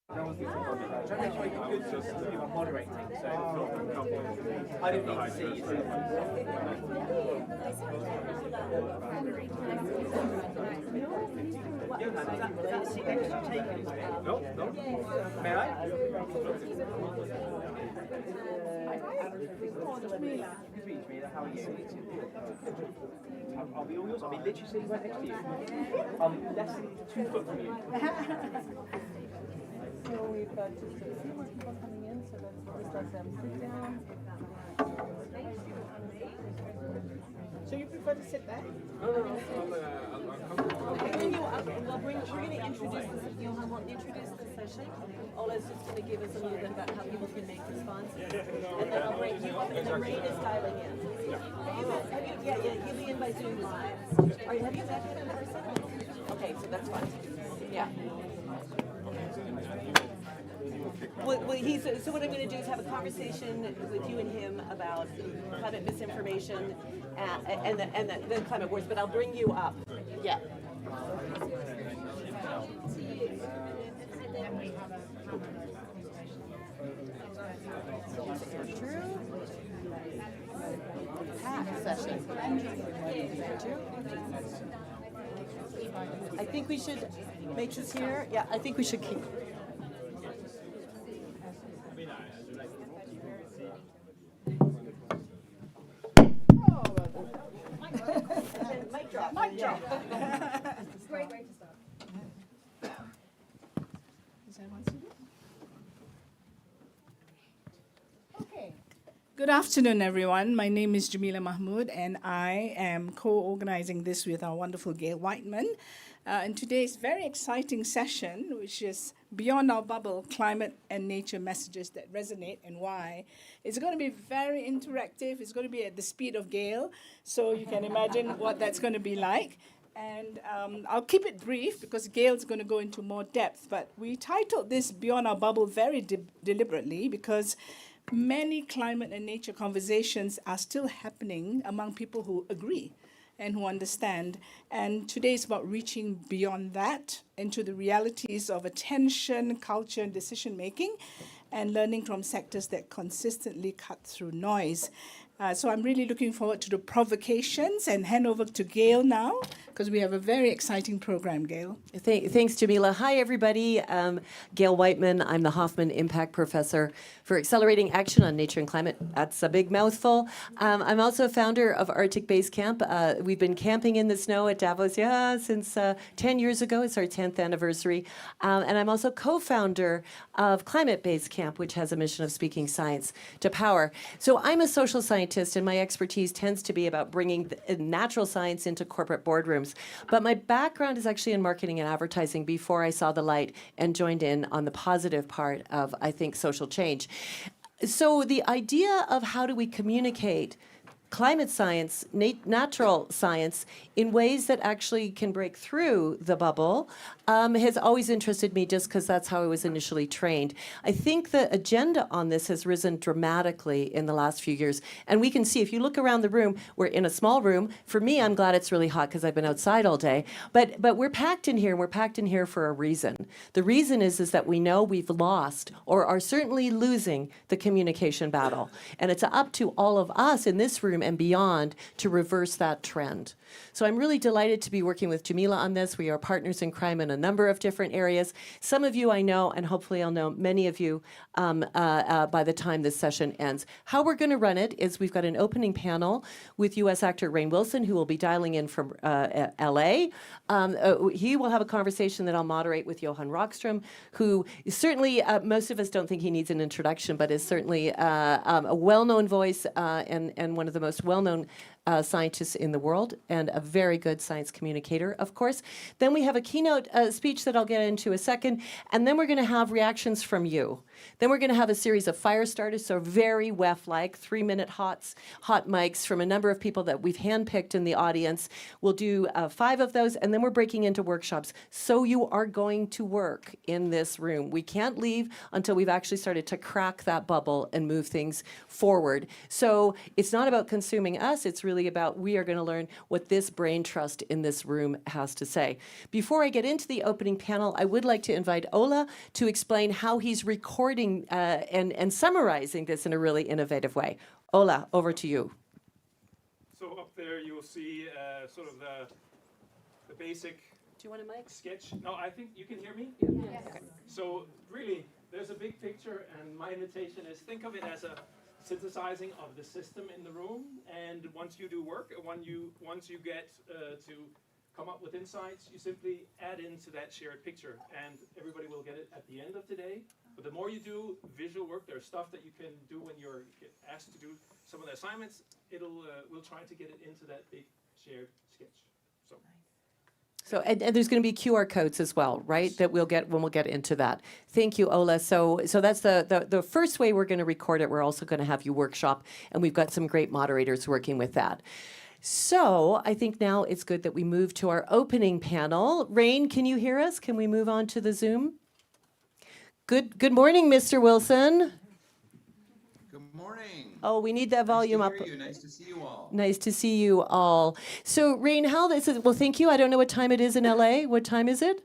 Trying to make sure you are moderating, so I don't need to see you. Johan, is that a seat extra taken? No, no. May I? How are you? I'll be all yours. I'll be literally sitting right next to you. I'll be less than 2 foot from you. So we've got just a few more people coming in, so let's let them sit down. So you prefer to sit back? No, I'm comfortable. We're going to introduce this. Johan will introduce the session. Ola's just going to give us a little bit about how people can make responses, and then I'll bring you up, and then Ray is dialing in. He'll be in by Zoom live. Have you met him in person? Okay, so that's fine. Yeah. So what I'm going to do is have a conversation with you and him about climate misinformation and the climate wars, but I'll bring you up. Yeah. Session. I think we should make this here. Yeah, I think we should keep. Mic drop. Mic drop. Great way to start. Is everyone seated? Okay. Good afternoon, everyone. My name is Jamila Mahmood, and I am co-organizing this with our wonderful Gail Whiteman. And today's very exciting session, which is Beyond Our Bubble, Climate and Nature Messages That Resonate and Why. It's going to be very interactive. It's going to be at the speed of Gail, so you can imagine what that's going to be like. And I'll keep it brief because Gail's going to go into more depth. But we titled this Beyond Our Bubble very deliberately because many climate and nature conversations are still happening among people who agree and who understand. And today is about reaching beyond that into the realities of attention, culture, and decision-making, and learning from sectors that consistently cut through noise. So I'm really looking forward to the provocations and hand over to Gail now, because we have a very exciting program, Gail. Thanks, Jamila. Hi, everybody. Gail Whiteman. I'm the Hoffman Impact Professor for Accelerating Action on Nature and Climate. That's a big mouthful. I'm also a founder of Arctic Base Camp. We've been camping in the snow at Davos, since 10 years ago. It's our 10th anniversary. And I'm also co-founder of Climate Base Camp, which has a mission of speaking science to power. So I'm a social scientist, and my expertise tends to be about bringing natural science into corporate boardrooms. But my background is actually in marketing and advertising before I saw the light and joined in on the positive part of, I think, social change. So the idea of how do we communicate climate science, natural science, in ways that actually can break through the bubble has always interested me just because that's how I was initially trained. I think the agenda on this has risen dramatically in the last few years. And we can see, if you look around the room, we're in a small room. For me, I'm glad it's really hot because I've been outside all day. But we're packed in here, and we're packed in here for a reason. The reason is that we know we've lost, or are certainly losing, the communication battle. And it's up to all of us in this room and beyond to reverse that trend. So I'm really delighted to be working with Jamila on this. We are partners in crime in a number of different areas. Some of you I know, and hopefully I'll know many of you by the time this session ends. How we're going to run it is we've got an opening panel with U.S. actor Rainn Wilson, who will be dialing in from L.A. He will have a conversation that I'll moderate with Johan Rockström, who certainly, most of us don't think he needs an introduction, but is certainly a well-known voice and one of the most well-known scientists in the world, and a very good science communicator, of course. Then we have a keynote speech that I'll get into a second, and then we're going to have reactions from you. Then we're going to have a series of fire starters, so very WEF-like, 3-minute hot mics from a number of people that we've handpicked in the audience. We'll do 5 of those, and then we're breaking into workshops. So you are going to work in this room. We can't leave until we've actually started to crack that bubble and move things forward. So it's not about consuming us, it's really really about we are going to learn what this brain trust in this room has to say. Before I get into the opening panel, I would like to invite Ola to explain how he's recording and summarizing this in a really innovative way. Ola, over to you. So up there you'll see sort of the basic Do you want a mic? sketch. No, I think you can hear me? Yes. Okay. So really, there's a big picture, and my invitation is think of it as a synthesizing of the system in the room. And once you do work, once you get to come up with insights, you simply add into that shared picture, and everybody will get it at the end of today. But the more you do visual work, there's stuff that you can do when you're asked to do some of the assignments. We'll try to get it into that big shared sketch. So, and there's going to be QR codes as well, right? That we'll get when we'll get into that. Thank you, Ola. So that's the first way we're going to record it. We're also going to have you workshop, and we've got some great moderators working with that. So I think now it's good that we move to our opening panel. Rain, can you hear us? Can we move on to the Zoom? Good morning, Mr. Wilson. Good morning. Oh, we need that volume up. Nice to hear you. Nice to see you all. Nice to see you all. So, Rain, how this is? Well, thank you. I don't know what time it is in LA. What time is it?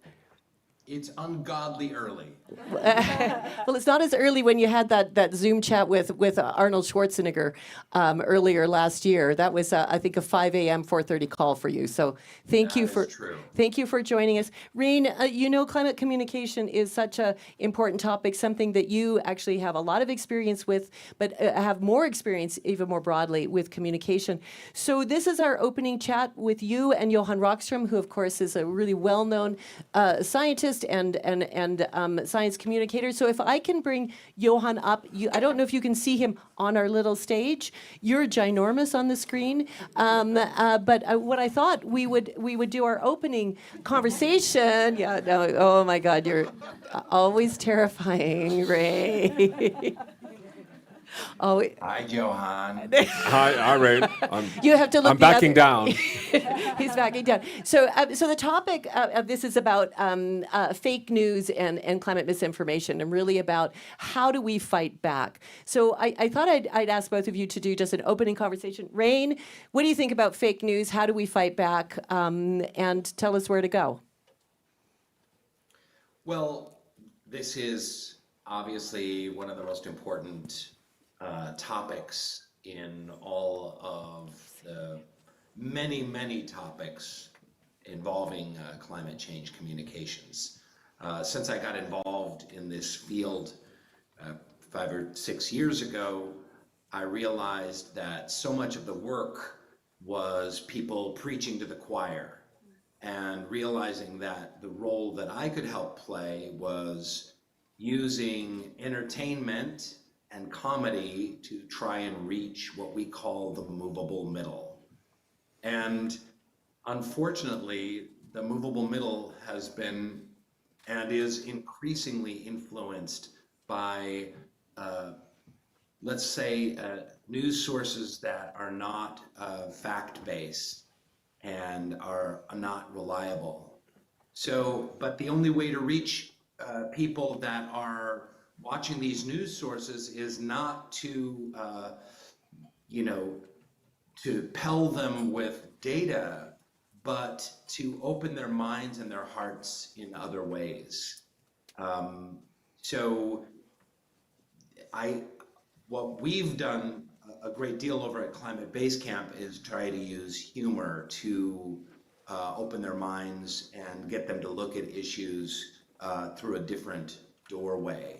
It's ungodly early. Well, it's not as early when you had that Zoom chat with Arnold Schwarzenegger earlier last year. That was, I think, a 5 a.m. 4:30 call for you. So thank you for joining us, Rain. You know, climate communication is such a important topic, something that you actually have a lot of experience with, but have more experience even more broadly with communication. So this is our opening chat with you and Johan Rockström, who of course is a really well-known scientist and science communicator. So if I can bring Johan up, I don't know if you can see him on our little stage. You're ginormous on the screen. But what I thought we would do our opening conversation. Yeah, no, oh my God, you're always terrifying, Ray. Oh, Hi, Johan. Hi, Rain. You have to look. I'm backing down. He's backing down. So the topic of this is about fake news and climate misinformation, and really about how do we fight back. So I thought I'd ask both of you to do just an opening conversation. Rain, what do you think about fake news? How do we fight back? And tell us where to go. Well, this is obviously one of the most important topics in all of the many topics involving climate change communications. Since I got involved in this field 5 or 6 years ago, I realized that so much of the work was people preaching to the choir, and realizing that the role that I could help play was using entertainment and comedy to try and reach what we call the movable middle. And unfortunately, the movable middle has been and is increasingly influenced by, let's say, news sources that are not fact-based and are not reliable. So, but the only way to reach people that are watching these news sources is not to, to pell them with data, but to open their minds and their hearts in other ways. So what we've done a great deal over at Climate Base Camp is try to use humor to open their minds and get them to look at issues through a different doorway,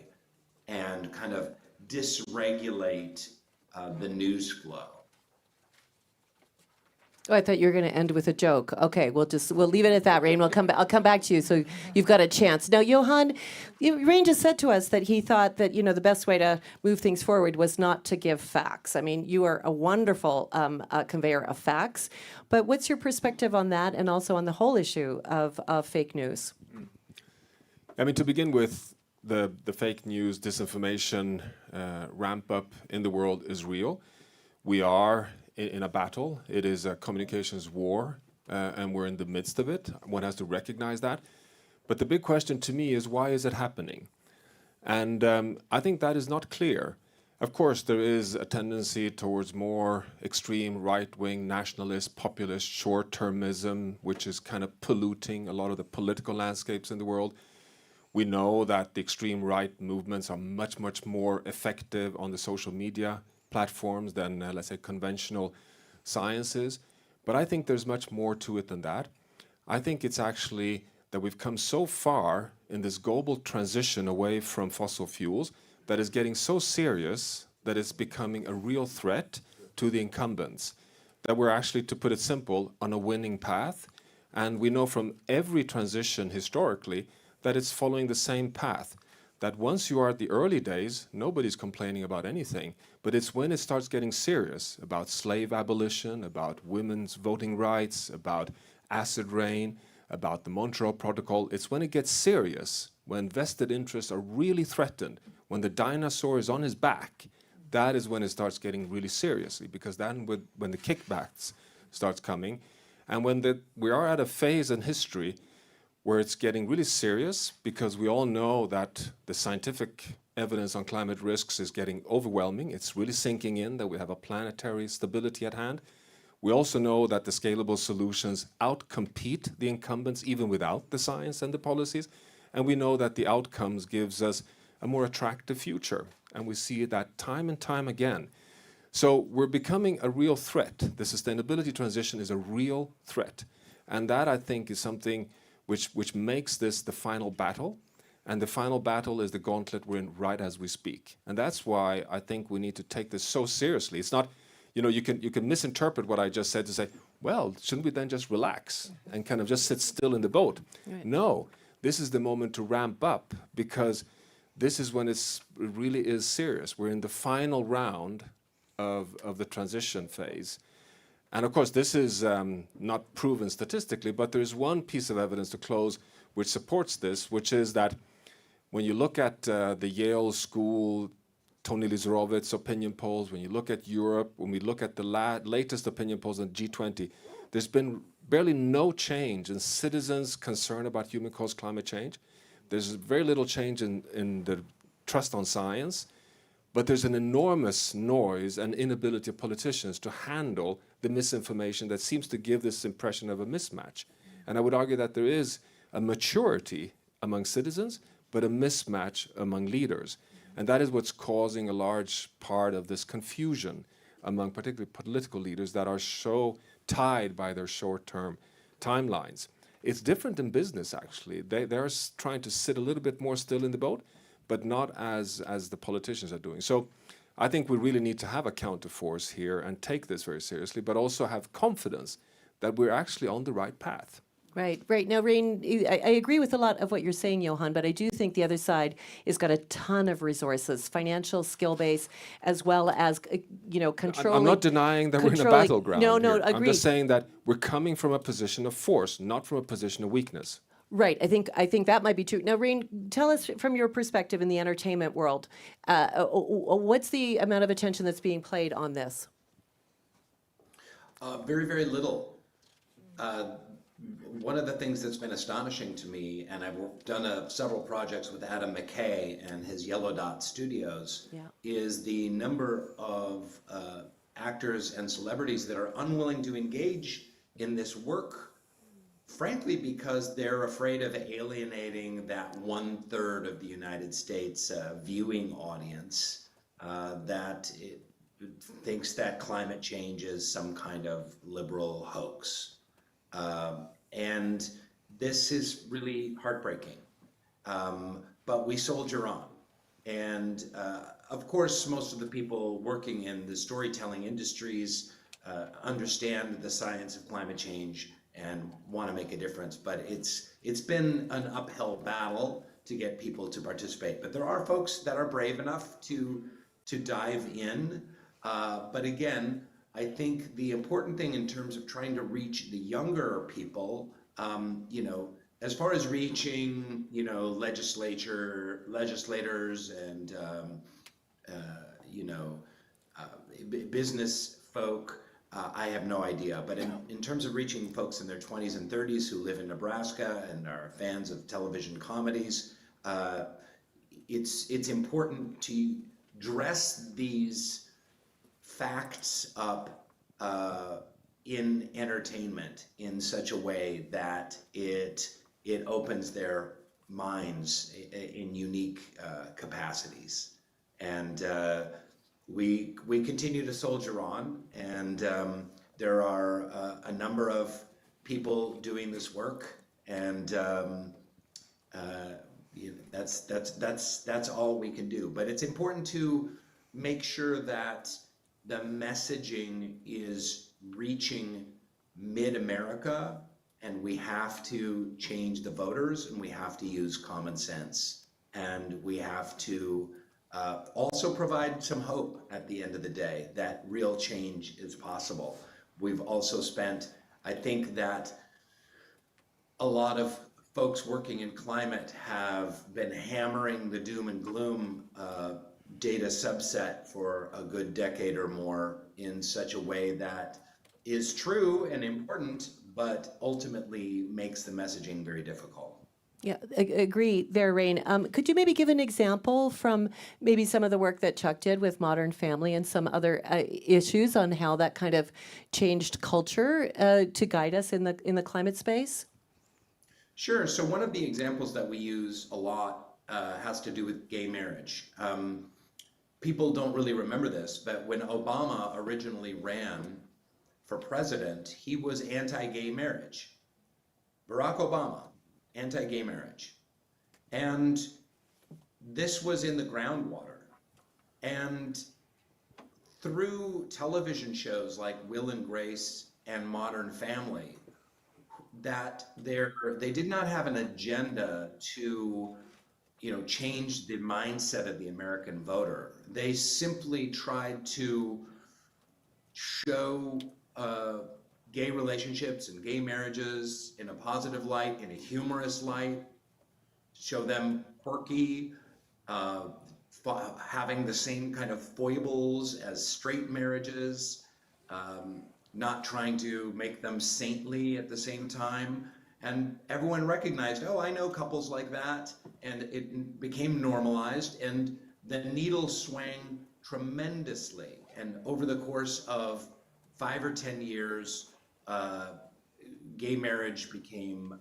and kind of dysregulate the news flow. Oh, I thought you were going to end with a joke. Okay, we'll leave it at that, Rain. I'll come back to you, so you've got a chance. Now, Johan, Rain just said to us that he thought that the best way to move things forward was not to give facts. I mean, you are a wonderful conveyor of facts, but what's your perspective on that, and also on the whole issue of fake news? I mean, to begin with, the fake news, disinformation ramp up in the world is real. We are in a battle. It is a communications war, and we're in the midst of it. One has to recognize that. But the big question to me is, why is it happening? And I think that is not clear. Of course, there is a tendency towards more extreme right-wing nationalist, populist, short-termism, which is kind of polluting a lot of the political landscapes in the world. We know that the extreme right movements are much, much more effective on the social media platforms than, let's say, conventional sciences. But I think there's much more to it than that. I think it's actually that we've come so far in this global transition away from fossil fuels that is getting so serious that it's becoming a real threat to the incumbents, that we're actually, to put it simple, on a winning path. And we know from every transition historically that it's following the same path, that once you are at the early days, nobody's complaining about anything, but it's when it starts getting serious about slave abolition, about women's voting rights, about acid rain, about the Montreal Protocol, it's when it gets serious, when vested interests are really threatened, when the dinosaur is on his back, that is when it starts getting really seriously, because then when the kickbacks starts coming, and when we are at a phase in history where it's getting really serious, because we all know that the scientific evidence on climate risks is getting overwhelming. It's really sinking in that we have a planetary stability at hand. We also know that the scalable solutions outcompete the incumbents even without the science and the policies. And we know that the outcomes gives us a more attractive future. And we see that time and time again. So we're becoming a real threat. The sustainability transition is a real threat. And that, I think, is something which makes this the final battle. And the final battle is the gauntlet we're in right as we speak. And that's why I think we need to take this so seriously. It's not, you can misinterpret what I just said to say, well, shouldn't we then just relax and kind of just sit still in the boat? Right. No, this is the moment to ramp up, because this is when it really is serious. We're in the final round of the transition phase. And of course, this is not proven statistically, but there's one piece of evidence to close which supports this, which is that when you look at the Yale School, Tony Lizerovitz opinion polls, when you look at Europe, when we look at the latest opinion polls on G20, there's been barely no change in citizens' concern about human-caused climate change. There's very little change in the trust on science, but there's an enormous noise and inability of politicians to handle the misinformation that seems to give this impression of a mismatch. And I would argue that there is a maturity among citizens, but a mismatch among leaders. And that is what's causing a large part of this confusion among particularly political leaders that are so tied by their short-term timelines. It's different in business, actually. They're trying to sit a little bit more still in the boat, but not as the politicians are doing. So I think we really need to have a counterforce here and take this very seriously, but also have confidence that we're actually on the right path. Right, right. Now, Rain, I agree with a lot of what you're saying, Johan, but I do think the other side has got a ton of resources, financial, skill base, as well as, controlling. I'm not denying that we're in a battleground. No, agreed. agreed. I'm just saying that we're coming from a position of force, not from a position of weakness. Right. I think that might be true. Now, Rain, tell us from your perspective in the entertainment world, what's the amount of attention that's being played on this? Very, very little. One of the things that's been astonishing to me, and I've done several projects with Adam McKay and his Yellow Dot Studios, is the number of actors and celebrities that are unwilling to engage in this work, frankly, because they're afraid of alienating that 1/3 of the United States viewing audience that thinks that climate change is some kind of liberal hoax. And this is really heartbreaking, but we soldier on. And of course, most of the people working in the storytelling industries understand the science of climate change and want to make a difference, but it's been an uphill battle to get people to participate. But there are folks that are brave enough to dive in, but again, I think the important thing in terms of trying to reach the younger people, as far as reaching, legislators and, business folk, I have no idea. But in terms of reaching folks in their 20s and 30s who live in Nebraska and are fans of television comedies, it's important to dress these facts up in entertainment in such a way that it opens their minds in unique capacities. And we continue to soldier on, and there are a number of people doing this work, and that's all we can do. But it's important to make sure that the messaging is reaching mid-America, and we have to change the voters, and we have to use common sense, and we have to also provide some hope at the end of the day that real change is possible. We've also spent, I think that a lot of folks working in climate have been hammering the doom and gloom data subset for a good decade or more in such a way that is true and important, but ultimately makes the messaging very difficult. Yeah, agree there, Rain. Could you maybe give an example from maybe some of the work that Chuck did with Modern Family and some other issues on how that kind of changed culture to guide us in the climate space? Sure. So one of the examples that we use a lot has to do with gay marriage. People don't really remember this, but when Obama originally ran for president, he was anti-gay marriage. Barack Obama, anti-gay marriage. And this was in the groundwater. And through television shows like Will and Grace and Modern Family, that they did not have an agenda to change the mindset of the American voter. They simply tried to show gay relationships and gay marriages in a positive light, in a humorous light, show them quirky, having the same kind of foibles as straight marriages, not trying to make them saintly at the same time. And everyone recognized, oh, I know couples like that, and it became normalized, and the needle swang tremendously. And over the course of 5 or 10 years, gay marriage became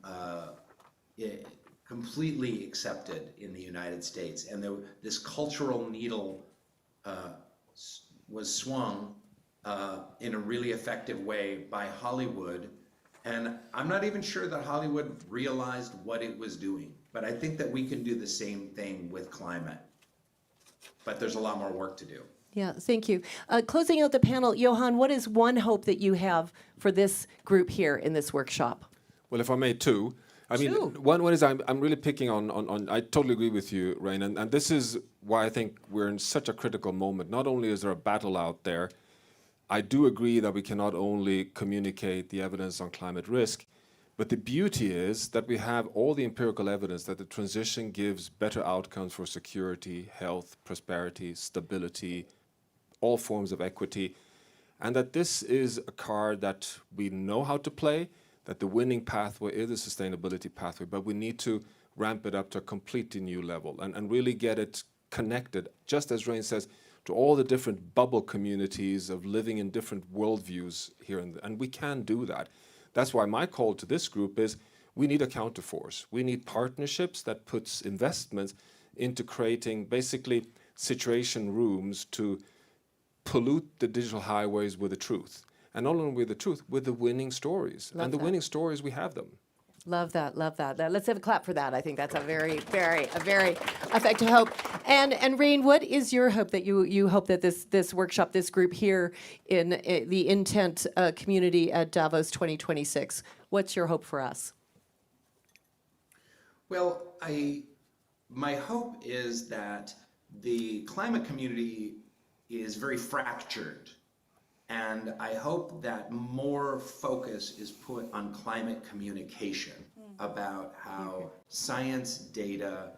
completely accepted in the United States. And this cultural needle was swung in a really effective way by Hollywood. And I'm not even sure that Hollywood realized what it was doing. But I think that we can do the same thing with climate. But there's a lot more work to do. Yeah, thank you. Closing out the panel, Johan, what is one hope that you have for this group here in this workshop? Well, if I may, two. I mean, one is I'm really picking on I totally agree with you, Rain, and this is why I think we're in such a critical moment. Not only is there a battle out there, I do agree that we can not only communicate the evidence on climate risk, but the beauty is that we have all the empirical evidence that the transition gives better outcomes for security, health, prosperity, stability, all forms of equity, and that this is a card that we know how to play, that the winning pathway is a sustainability pathway, but we need to ramp it up to a completely new level and really get it connected, just as Rain says, to all the different bubble communities of living in different worldviews here, and we can do that. That's why my call to this group is we need a counterforce. We need partnerships that puts investments into creating basically situation rooms to pollute the digital highways with the truth. And not only with the truth, with the winning stories. And the winning stories, we have them. Love that, love that. Let's have a clap for that. I think that's a very effective hope. And Rain, what is your hope that you hope that this workshop, this group here in the Intent community at Davos 2026, what's your hope for us? Well, my hope is that the climate community is very fractured. And I hope that more focus is put on climate communication about how science, data,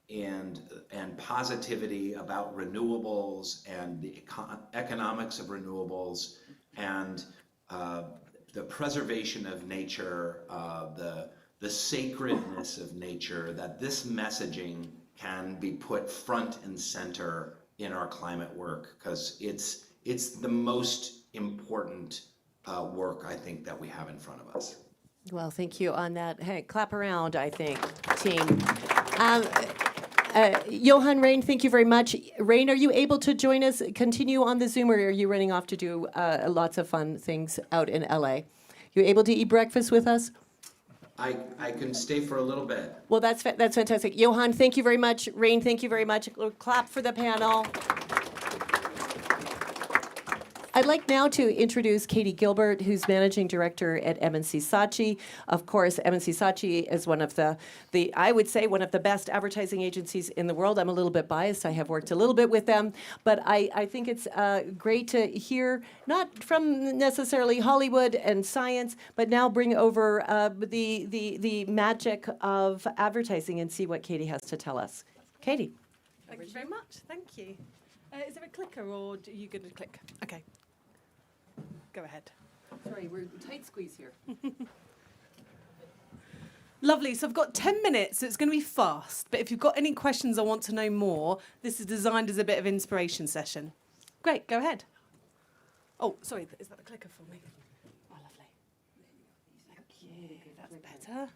and positivity about renewables and the economics of renewables and the preservation of nature, the sacredness of nature, that this messaging can be put front and center in our climate work, because it's the most important work, I think, that we have in front of us. Well, thank you on that. Hey, clap around, I think, team. Johan, Rain, thank you very much. Rain, are you able to join us, continue on the Zoom, or are you running off to do lots of fun things out in LA? You able to eat breakfast with us? I can stay for a little bit. Well, that's fantastic. Johan, thank you very much. Rain, thank you very much. Clap for the panel. I'd like now to introduce Katie Gilbert, who's Managing Director at M&C Saatchi. Of course, M&C Saatchi is one of the I would say, one of the best advertising agencies in the world. I'm a little bit biased. I have worked a little bit with them. But I think it's great to hear, not from necessarily Hollywood and science, but now bring over the magic of advertising and see what Katie has to tell us. Katie. Thank you very much. Thank you. Is there a clicker, or are you going to click? Okay. Go ahead. Sorry, we're tight squeeze here. Lovely. So I've got 10 minutes, so it's going to be fast. But if you've got any questions or want to know more, this is designed as a bit of inspiration session. Great. Go ahead. Oh, sorry. Is that the clicker for me? Oh, lovely. Thank you. That's better.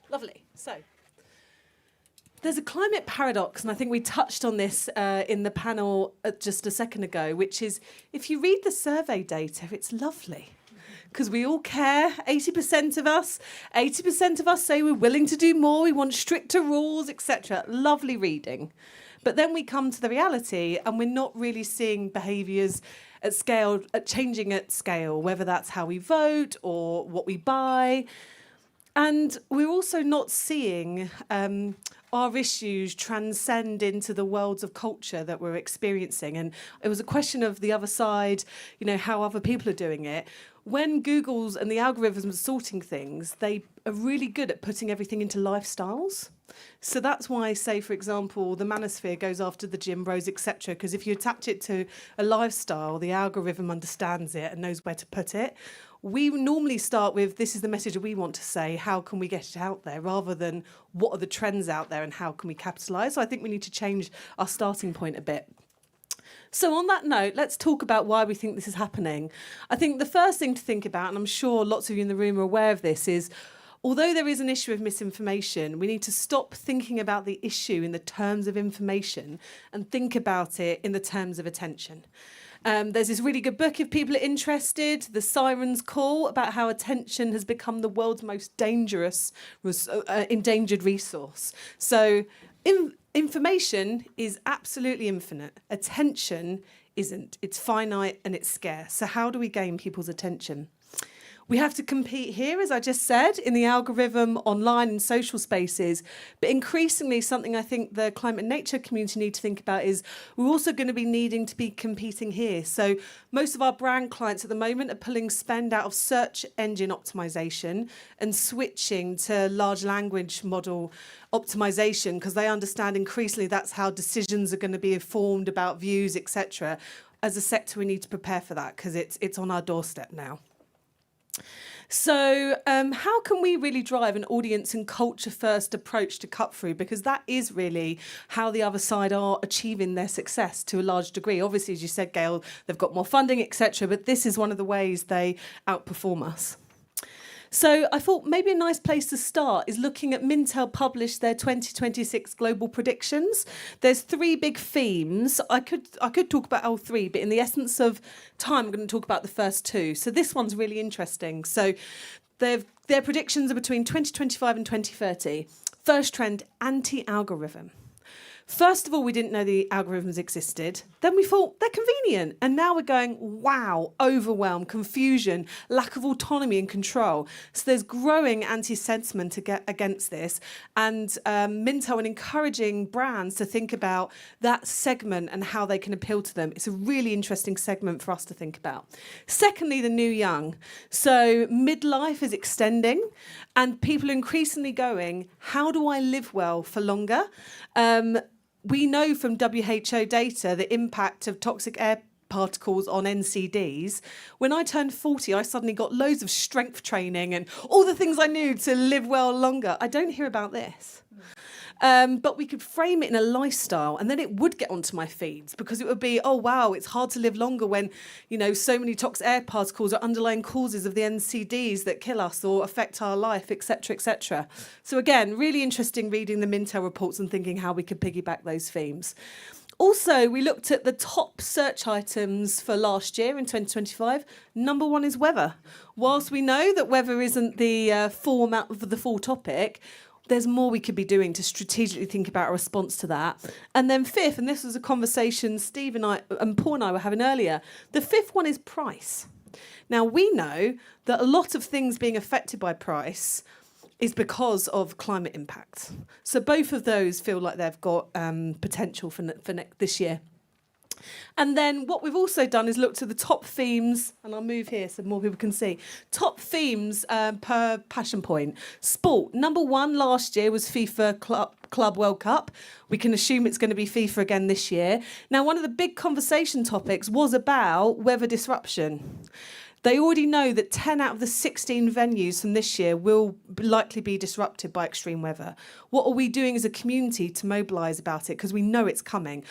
Lovely. So there's a climate paradox, and I think we touched on this in the panel just a second ago, which is if you read the survey data, it's lovely. Because we all care, 80% of us say we're willing to do more, we want stricter rules, etc. Lovely reading. But then we come to the reality, and we're not really seeing behaviours at scale, changing at scale, whether that's how we vote or what we buy. And we're also not seeing our issues transcend into the worlds of culture that we're experiencing. And it was a question of the other side, how other people are doing it. When Google's and the algorithms are sorting things, they are really good at putting everything into lifestyles. So that's why, say, for example, the manosphere goes after the gym bros, etc. Because if you attach it to a lifestyle, the algorithm understands it and knows where to put it. We normally start with, this is the message we want to say, how can we get it out there, rather than what are the trends out there and how can we capitalise. So I think we need to change our starting point a bit. So on that note, let's talk about why we think this is happening. I think the first thing to think about, and I'm sure lots of you in the room are aware of this, is although there is an issue of misinformation, we need to stop thinking about the issue in the terms of information and think about it in the terms of attention. There's this really good book, if people are interested, The Siren's Call, about how attention has become the world's most dangerous, endangered resource. So information is absolutely infinite. Attention isn't. It's finite and it's scarce. So how do we gain people's attention? We have to compete here, as I just said, in the algorithm, online and social spaces. But increasingly, something I think the climate and nature community need to think about is we're also going to be needing to be competing here. So most of our brand clients at the moment are pulling spend out of search engine optimization and switching to large language model optimization, because they understand increasingly that's how decisions are going to be informed about views, etc. As a sector, we need to prepare for that because it's on our doorstep now. So how can we really drive an audience and culture first approach to cut through? Because that is really how the other side are achieving their success to a large degree. Obviously, as you said, Gail, they've got more funding, etc. But this is one of the ways they outperform us. So I thought maybe a nice place to start is looking at Mintel published their 2026 global predictions. There's three big themes. I could talk about all three, but in the essence of time, I'm going to talk about the first two. So this one's really interesting. So their predictions are between 2025 and 2030. First trend, anti-algorithm. First of all, we didn't know the algorithms existed. Then we thought they're convenient. And now we're going, wow, overwhelm, confusion, lack of autonomy and control. So there's growing anti-sentiment against this. And Mintel are encouraging brands to think about that segment and how they can appeal to them. It's a really interesting segment for us to think about. Secondly, the new young. So midlife is extending and people are increasingly going, how do I live well for longer? We know from WHO data the impact of toxic air particles on NCDs. When I turned 40, I suddenly got loads of strength training and all the things I knew to live well longer. I don't hear about this. But we could frame it in a lifestyle, and then it would get onto my feeds, because it would be, oh wow, it's hard to live longer when, you know, so many toxic air particles are underlying causes of the NCDs that kill us or affect our life, etc., etc. So again, really interesting reading the Mintel reports and thinking how we could piggyback those themes. Also, we looked at the top search items for last year in 2025. Number one is weather. Whilst we know that weather isn't the full topic, there's more we could be doing to strategically think about a response to that. And then fifth, and this was a conversation Steve and I and Paul and I were having earlier, the fifth one is price. Now, we know that a lot of things being affected by price is because of climate impact. So both of those feel like they've got potential for this year. And then what we've also done is looked at the top themes, and I'll move here so more people can see. Top themes per passion point. Sport. Number one last year was FIFA Club World Cup. We can assume it's going to be FIFA again this year. Now, one of the big conversation topics was about weather disruption. They already know that 10 out of the 16 venues from this year will likely be disrupted by extreme weather. What are we doing as a community to mobilise about it? Because we know it's coming.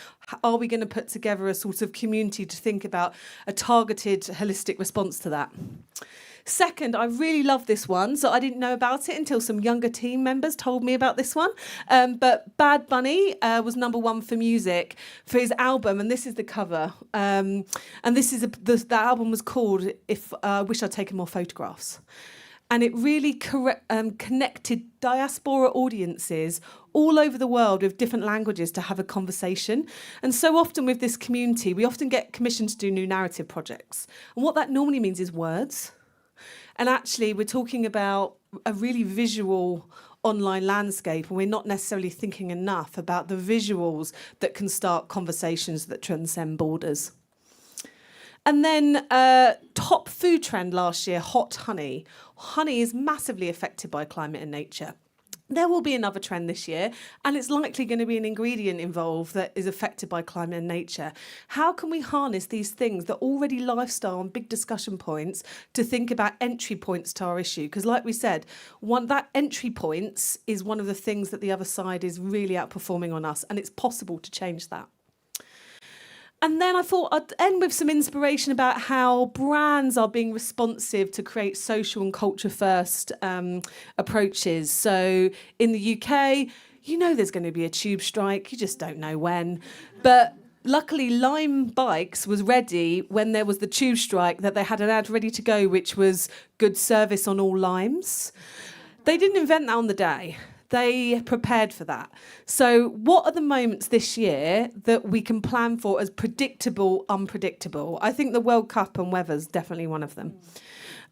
Are we going to put together a sort of community to think about a targeted, holistic response to that? Second, I really love this one. So I didn't know about it until some younger team members told me about this one. But Bad Bunny was number one for music for his album. And this is the cover. And this is the album was called If I Wish I'd Taken More Photographs. And it really connected diaspora audiences all over the world with different languages to have a conversation. And so often with this community, we often get commissioned to do new narrative projects. And what that normally means is words. And actually, we're talking about a really visual online landscape, and we're not necessarily thinking enough about the visuals that can start conversations that transcend borders. And then top food trend last year, hot honey. Honey is massively affected by climate and nature. There will be another trend this year, and it's likely going to be an ingredient involved that is affected by climate and nature. How can we harness these things that are already lifestyle and big discussion points to think about entry points to our issue? Because like we said, that entry points is one of the things that the other side is really outperforming on us, and it's possible to change that. And then I thought I'd end with some inspiration about how brands are being responsive to create social and culture first approaches. So in the UK, you know there's going to be a tube strike, you just don't know when. But luckily, Lime Bikes was ready when there was the tube strike, that they had an ad ready to go, which was good service on all limes. They didn't invent that on the day. They prepared for that. So what are the moments this year that we can plan for as predictable, unpredictable? I think the World Cup and weather's definitely one of them.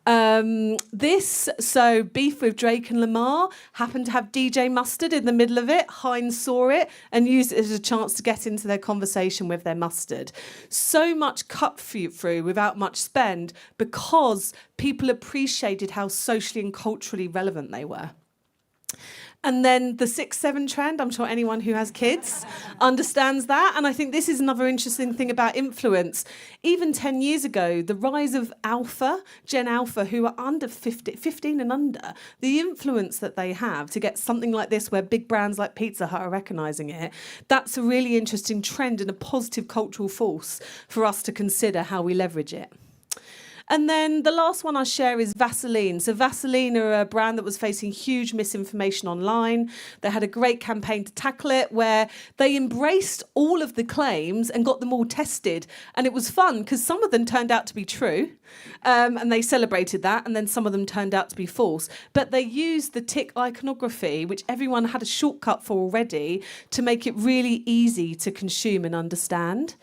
So beef with Drake and Lamar happened to have DJ Mustard in the middle of it. Heinz saw it and used it as a chance to get into their conversation with their mustard. So much cut through without much spend because people appreciated how socially and culturally relevant they were. And then the 6-7 trend, I'm sure anyone who has kids understands that. And I think this is another interesting thing about influence. Even 10 years ago, the rise of Gen Alpha, who are under 15 and under, the influence that they have to get something like this where big brands like Pizza Hut are recognising it, that's a really interesting trend and a positive cultural force for us to consider how we leverage it. And then the last one I'll share is Vaseline. So Vaseline are a brand that was facing huge misinformation online. They had a great campaign to tackle it where they embraced all of the claims and got them all tested. And it was fun because some of them turned out to be true and they celebrated that. And then some of them turned out to be false. But they used the tick iconography, which everyone had a shortcut for already, to make it really easy to consume and understand.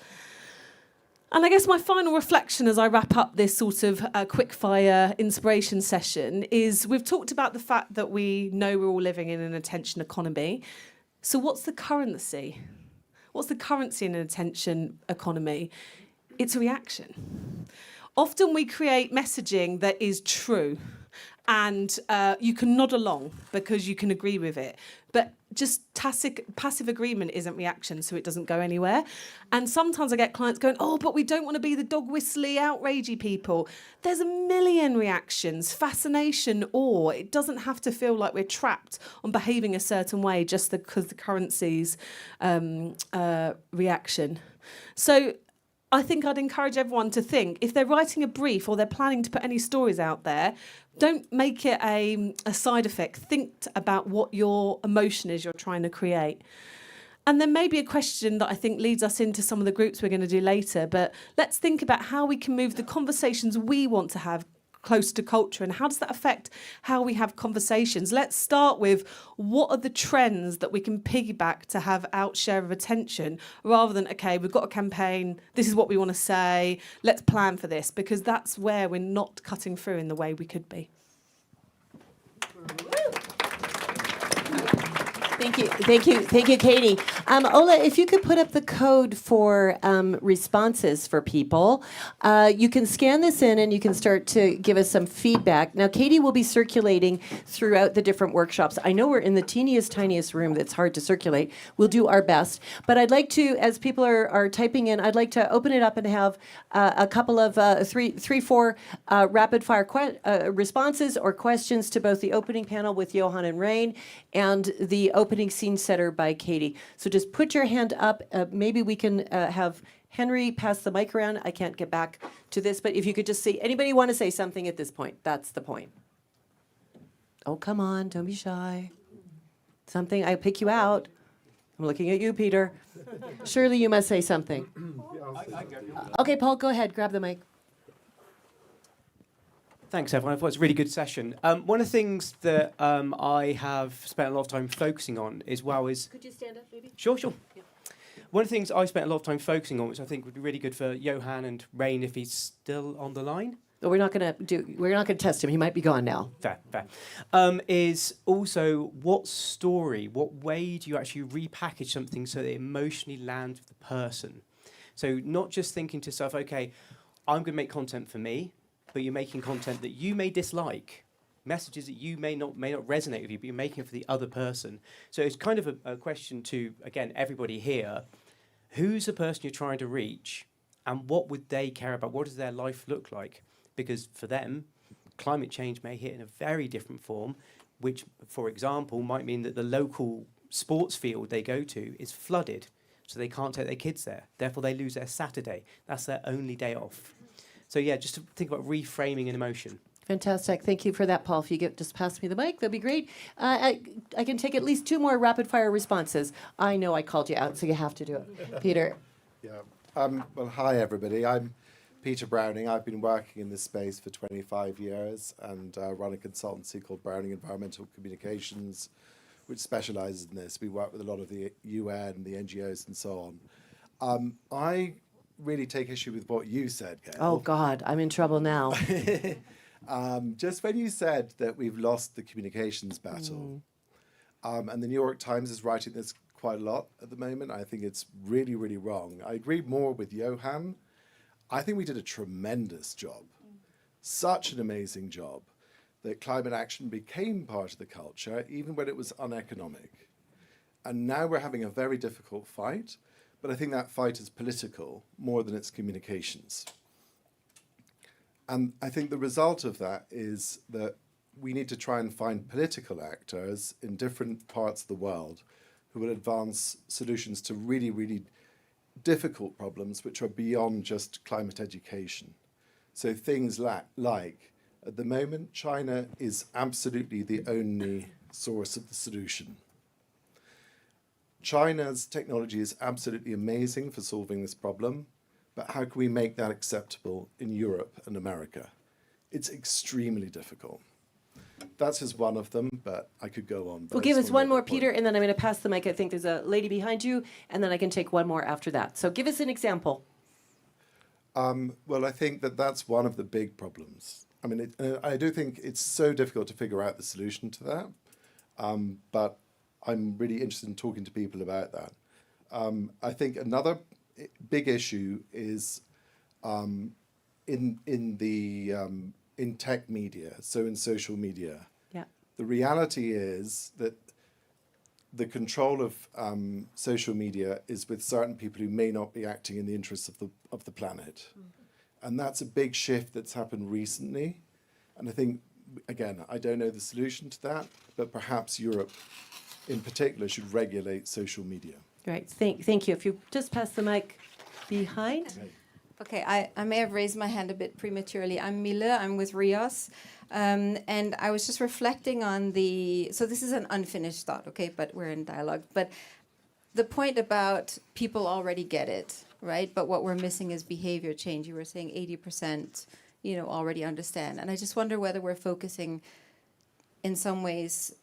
And I guess my final reflection as I wrap up this sort of quick-fire inspiration session is we've talked about the fact that we know we're all living in an attention economy. So what's the currency? What's the currency in an attention economy? It's a reaction. Often we create messaging that is true, and you can nod along because you can agree with it. But just passive agreement isn't reaction, so it doesn't go anywhere. And sometimes I get clients going, oh, but we don't want to be the dog whistly, outragey people. There's a million reactions, fascination, awe. It doesn't have to feel like we're trapped on behaving a certain way just because the currency's reaction. So I think I'd encourage everyone to think, if they're writing a brief or they're planning to put any stories out there, don't make it a side effect. Think about what your emotion is you're trying to create. And then maybe a question that I think leads us into some of the groups we're going to do later, but let's think about how we can move the conversations we want to have close to culture, and how does that affect how we have conversations. Let's start with what are the trends that we can piggyback to have our share of attention, rather than, okay, we've got a campaign, this is what we want to say, let's plan for this, because that's where we're not cutting through in the way we could be. Thank you, Katie. Ola, if you could put up the code for responses for people, you can scan this in and you can start to give us some feedback. Now, Katie will be circulating throughout the different workshops. I know we're in the tiniest room that's hard to circulate. We'll do our best. But I'd like to, as people are typing in, I'd like to open it up and have a couple of four rapid fire responses or questions to both the opening panel with Johan and Rain and the opening scene setter by Katie. So just put your hand up. Maybe we can have Henry pass the mic around. I can't get back to this, but if you could just say, anybody want to say something at this point? That's the point. Oh, come on, don't be shy. Something, I pick you out. I'm looking at you, Peter. Surely you must say something. Okay, Paul, go ahead, grab the mic. Thanks, everyone. I thought it was a really good session. One of the things that I have spent a lot of time focusing on is Could you stand up, maybe? Sure. Yeah. One of the things I spent a lot of time focusing on, which I think would be really good for Johan and Rain if he's still on the line. But we're not going to test him. He might be gone now. Fair. Is also what way do you actually repackage something so that it emotionally lands with the person? So not just thinking to yourself, okay, I'm going to make content for me, but you're making content that you may dislike, messages that you may not resonate with you, but you're making it for the other person. So it's kind of a question to, again, everybody here, who's the person you're trying to reach and what would they care about? What does their life look like? Because for them, climate change may hit in a very different form, which, for example, might mean that the local sports field they go to is flooded, so they can't take their kids there. Therefore, they lose their Saturday. That's their only day off. So yeah, just to think about reframing an emotion. Fantastic. Thank you for that, Paul. If you just pass me the mic, that'd be great. I can take at least 2 more rapid-fire responses. I know I called you out, so you have to do it. Peter. Yeah. Well, hi, everybody. I'm Peter Browning. I've been working in this space for 25 years and run a consultancy called Browning Environmental Communications, which specializes in this. We work with a lot of the UN, the NGOs, and so on. I really take issue with what you said, Gail. Oh, God, I'm in trouble now. Just when you said that we've lost the communications battle, and the New York Times is writing this quite a lot at the moment, I think it's really, really wrong. I agree more with Johan. I think we did a tremendous job, such an amazing job, that climate action became part of the culture, even when it was uneconomic. And now we're having a very difficult fight, but I think that fight is political more than it's communications. And I think the result of that is that we need to try and find political actors in different parts of the world who will advance solutions to really, really difficult problems which are beyond just climate education. So things like, at the moment, China is absolutely the only source of the solution. China's technology is absolutely amazing for solving this problem, but how can we make that acceptable in Europe and America? It's extremely difficult. That's just one of them, but I could go on. Well, give us one more, Peter, and then I'm going to pass the mic. I think there's a lady behind you, and then I can take one more after that. So give us an example. Well, I think that's one of the big problems. I mean, I do think it's so difficult to figure out the solution to that, but I'm really interested in talking to people about that. I think another big issue is in tech media, so in social media, Yeah. the reality is that the control of social media is with certain people who may not be acting in the interests of the planet, and that's a big shift that's happened recently. And I think, again, I don't know the solution to that, but perhaps Europe, in particular, should regulate social media. Great. Thank you. If you just pass the mic behind. Okay, I may have raised my hand a bit prematurely. I'm Mila, I'm with Rios. And I was just reflecting on so this is an unfinished thought, okay, but we're in dialogue. But the point about people already get it, right? But what we're missing is behavior change. You were saying 80%, already understand. And I just wonder whether we're focusing in some ways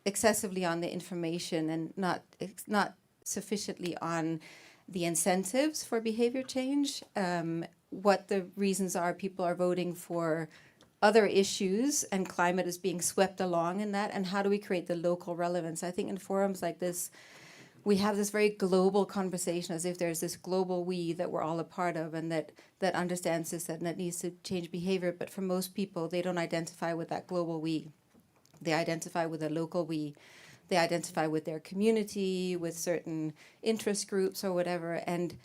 excessively on the information and not sufficiently on the incentives for behavior change, what the reasons are people are voting for other issues and climate is being swept along in that, and how do we create the local relevance? I think in forums like this, we have this very global conversation as if there's this global we that we're all a part of and that understands this and that needs to change behavior. But for most people, they don't identify with that global we. They identify with a local we. They identify with their community, with certain interest groups or whatever, and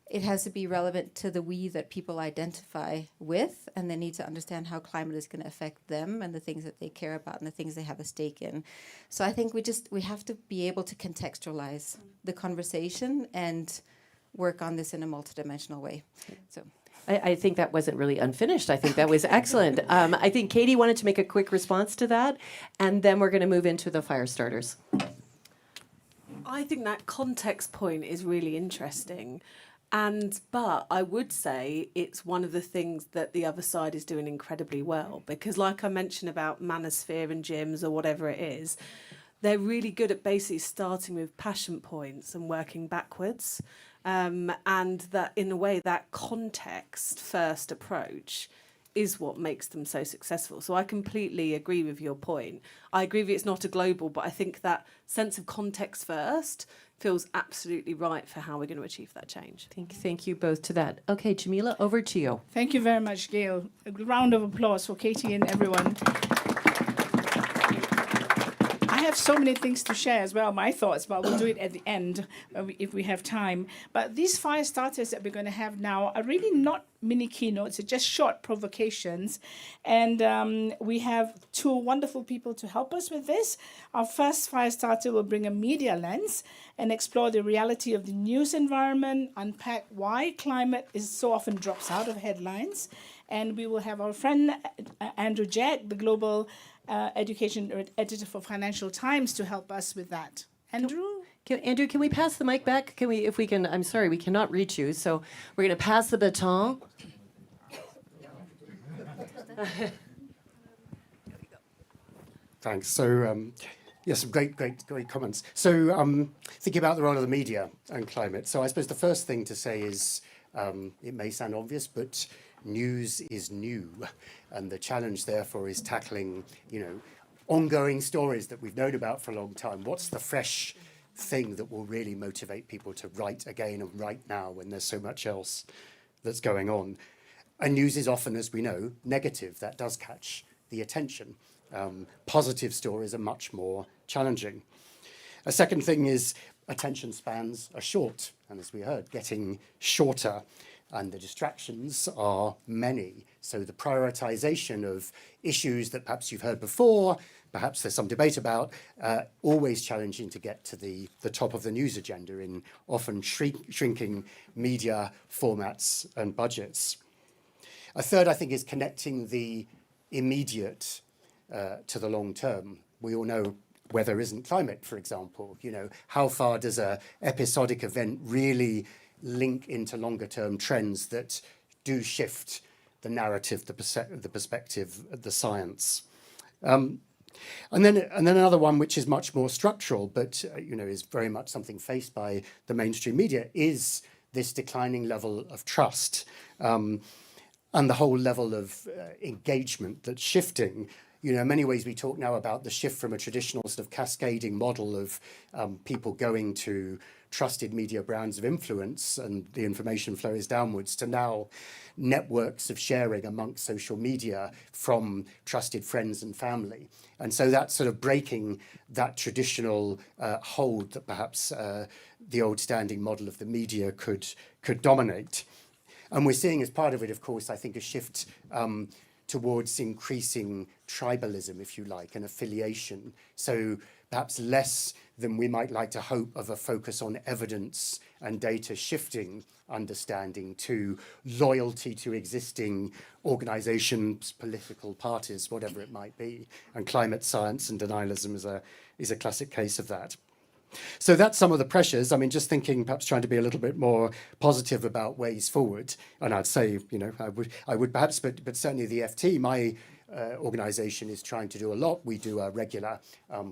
it has to be relevant to the we that people identify with, and they need to understand how climate is going to affect them and the things that they care about and the things they have a stake in. So I think we have to be able to contextualize the conversation and work on this in a multidimensional way. So. I think that wasn't really unfinished. I think that was excellent. I think Katie wanted to make a quick response to that, and then we're going to move into the fire starters. I think that context point is really interesting. But I would say it's one of the things that the other side is doing incredibly well, because like I mentioned about manosphere and gyms or whatever it is, they're really good at basically starting with passion points and working backwards. And that in a way that context first approach is what makes them so successful. So I completely agree with your point. I agree with you, it's not a global, but I think that sense of context first feels absolutely right for how we're going to achieve that change. Thank you both to that. Okay, Jamila, over to you. Thank you very much, Gail. A round of applause for Katie and everyone. I have so many things to share as well, my thoughts, but we'll do it at the end if we have time. But these fire starters that we're going to have now are really not mini keynotes, they're just short provocations. And we have two wonderful people to help us with this. Our first fire starter will bring a media lens and explore the reality of the news environment, unpack why climate is so often drops out of headlines. And we will have our friend Andrew Jack, the global education editor for Financial Times, to help us with that. Andrew? Andrew, can we pass the mic back? If we can, I'm sorry, we cannot reach you. So we're going to pass the baton. Thanks. So, yes, some great comments. So, thinking about the role of the media and climate. So I suppose the first thing to say is, it may sound obvious, but news is new, and the challenge therefore is tackling, ongoing stories that we've known about for a long time. What's the fresh thing that will really motivate people to write again and write now when there's so much else that's going on? And news is often, as we know, negative. That does catch the attention. Positive stories are much more challenging. A second thing is attention spans are short, and as we heard, getting shorter. And the distractions are many. So the prioritization of issues that perhaps you've heard before, perhaps there's some debate about, always challenging to get to the top of the news agenda in often shrinking media formats and budgets. A third, I think, is connecting the immediate to the long term. We all know weather isn't climate, for example. How far does a episodic event really link into longer term trends that do shift the narrative, the perspective, the science. And then another one which is much more structural, but is very much something faced by the mainstream media, is this declining level of trust and the whole level of engagement that's shifting. In many ways we talk now about the shift from a traditional sort of cascading model of people going to trusted media brands of influence and the information flow is downwards to now networks of sharing amongst social media from trusted friends and family. And so that's sort of breaking that traditional hold that perhaps the old standing model of the media could dominate. And we're seeing as part of it, of course, I think a shift towards increasing tribalism, if you like, and affiliation. So perhaps less than we might like to hope of a focus on evidence and data shifting understanding to loyalty to existing organizations, political parties, whatever it might be. And climate science and denialism is a classic case of that. So that's some of the pressures. I mean, just thinking, perhaps trying to be a little bit more positive about ways forward. And I'd say, you know, I would perhaps, but certainly the FT, my organisation is trying to do a lot. We do a regular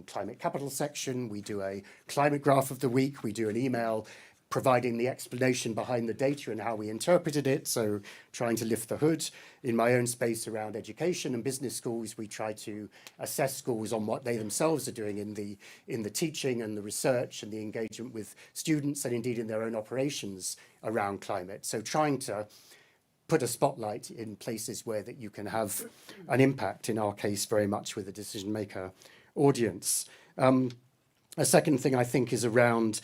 climate capital section. We do a climate graph of the week. We do an email providing the explanation behind the data and how we interpreted it. So trying to lift the hood. In my own space around education and business schools, we try to assess schools on what they themselves are doing in the teaching and the research and the engagement with students and indeed in their own operations around climate. So trying to put a spotlight in places where that you can have an impact, in our case very much with a decision maker audience. A second thing I think is around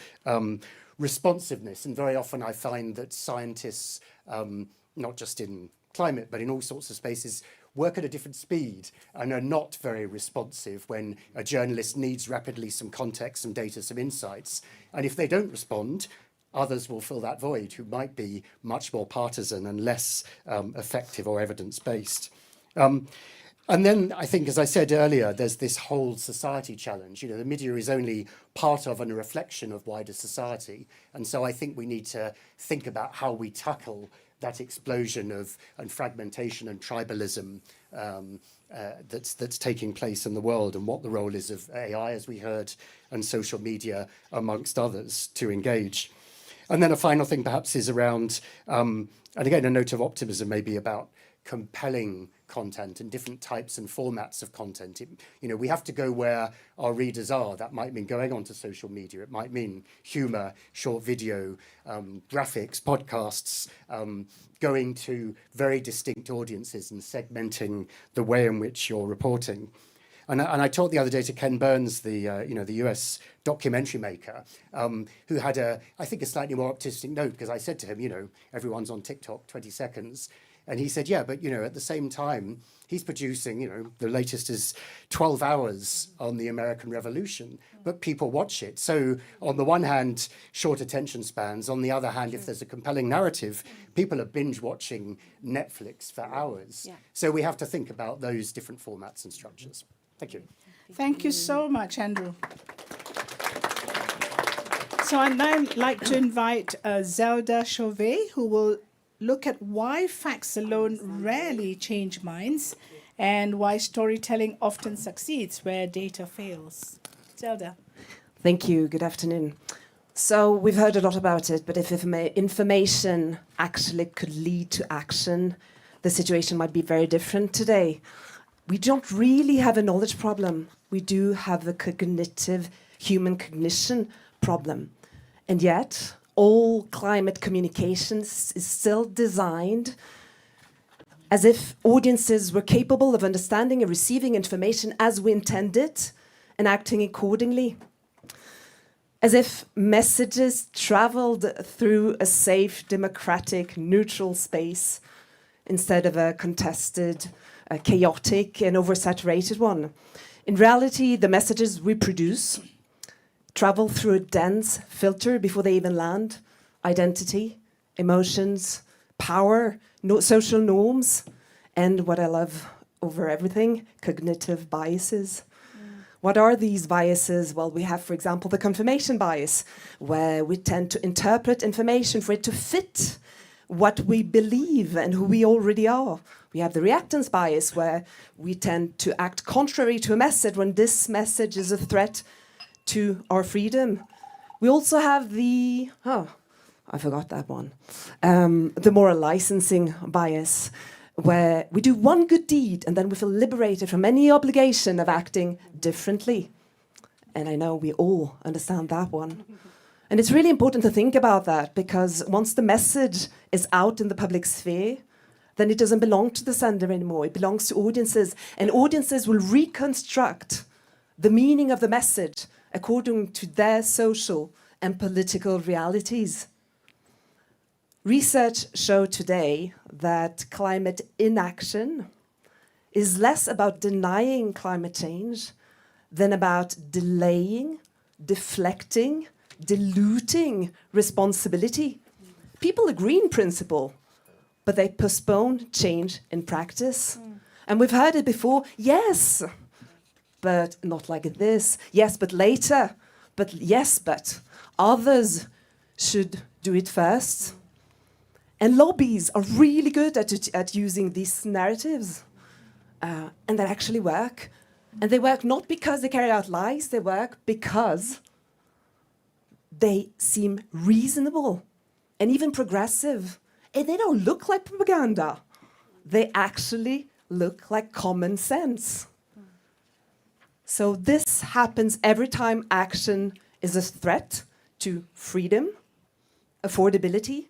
responsiveness, and very often I find that scientists, not just in climate but in all sorts of spaces, work at a different speed and are not very responsive when a journalist needs rapidly some context, some data, some insights. And if they don't respond, others will fill that void who might be much more partisan and less effective or evidence-based. And then I think, as I said earlier, there's this whole society challenge. You know, the media is only part of and a reflection of wider society. And so I think we need to think about how we tackle that explosion of and fragmentation and tribalism that's taking place in the world, and what the role is of AI, as we heard, and social media, amongst others, to engage. And then a final thing perhaps is around, and again, a note of optimism maybe about compelling content and different types and formats of content. You know, we have to go where our readers are. That might mean going onto social media. It might mean humor, short video, graphics, podcasts, going to very distinct audiences and segmenting the way in which you're reporting. And I talked the other day to Ken Burns, the US documentary maker, who had I think a slightly more optimistic note, because I said to him, you know, everyone's on TikTok, 20 seconds. And he said, yeah, but, you know, at the same time, he's producing, you know, the latest is 12 hours on the American Revolution, but people watch it. So on the one hand, short attention spans. On the other hand, if there's a compelling narrative, people are binge watching Netflix for hours. Yeah. So we have to think about those different formats and structures. Thank you. Thank you so much, Andrew. So I'd now like to invite Zelda Chauvet, who will look at why facts alone rarely change minds and why storytelling often succeeds where data fails. Zelda. Thank you. Good afternoon. So we've heard a lot about it, but if information actually could lead to action, the situation might be very different today. We don't really have a knowledge problem. We do have a cognitive human cognition problem. And yet, all climate communications is still designed as if audiences were capable of understanding and receiving information as we intended and acting accordingly. As if messages traveled through a safe, democratic, neutral space instead of a contested, chaotic and oversaturated one. In reality, the messages we produce travel through a dense filter before they even land. Identity, emotions, power, social norms, and what I love over everything, cognitive biases. What are these biases? Well, we have, for example, the confirmation bias, where we tend to interpret information for it to fit what we believe and who we already are. We have the reactance bias, where we tend to act contrary to a message when this message is a threat to our freedom. We also have the, I forgot that one, the moral licensing bias, where we do one good deed and then we feel liberated from any obligation of acting differently. And I know we all understand that one. And it's really important to think about that, because once the message is out in the public sphere, then it doesn't belong to the sender anymore. It belongs to audiences, and audiences will reconstruct the meaning of the message according to their social and political realities. Research showed today that climate inaction is less about denying climate change than about delaying, deflecting, diluting responsibility. People agree in principle, but they postpone change in practice. And we've heard it before, yes, but not like this. Yes, but later. But yes, but others should do it first. And lobbies are really good at using these narratives. And they actually work. And they work not because they carry out lies, they work because they seem reasonable and even progressive. And they don't look like propaganda. They actually look like common sense. So this happens every time action is a threat to freedom, affordability,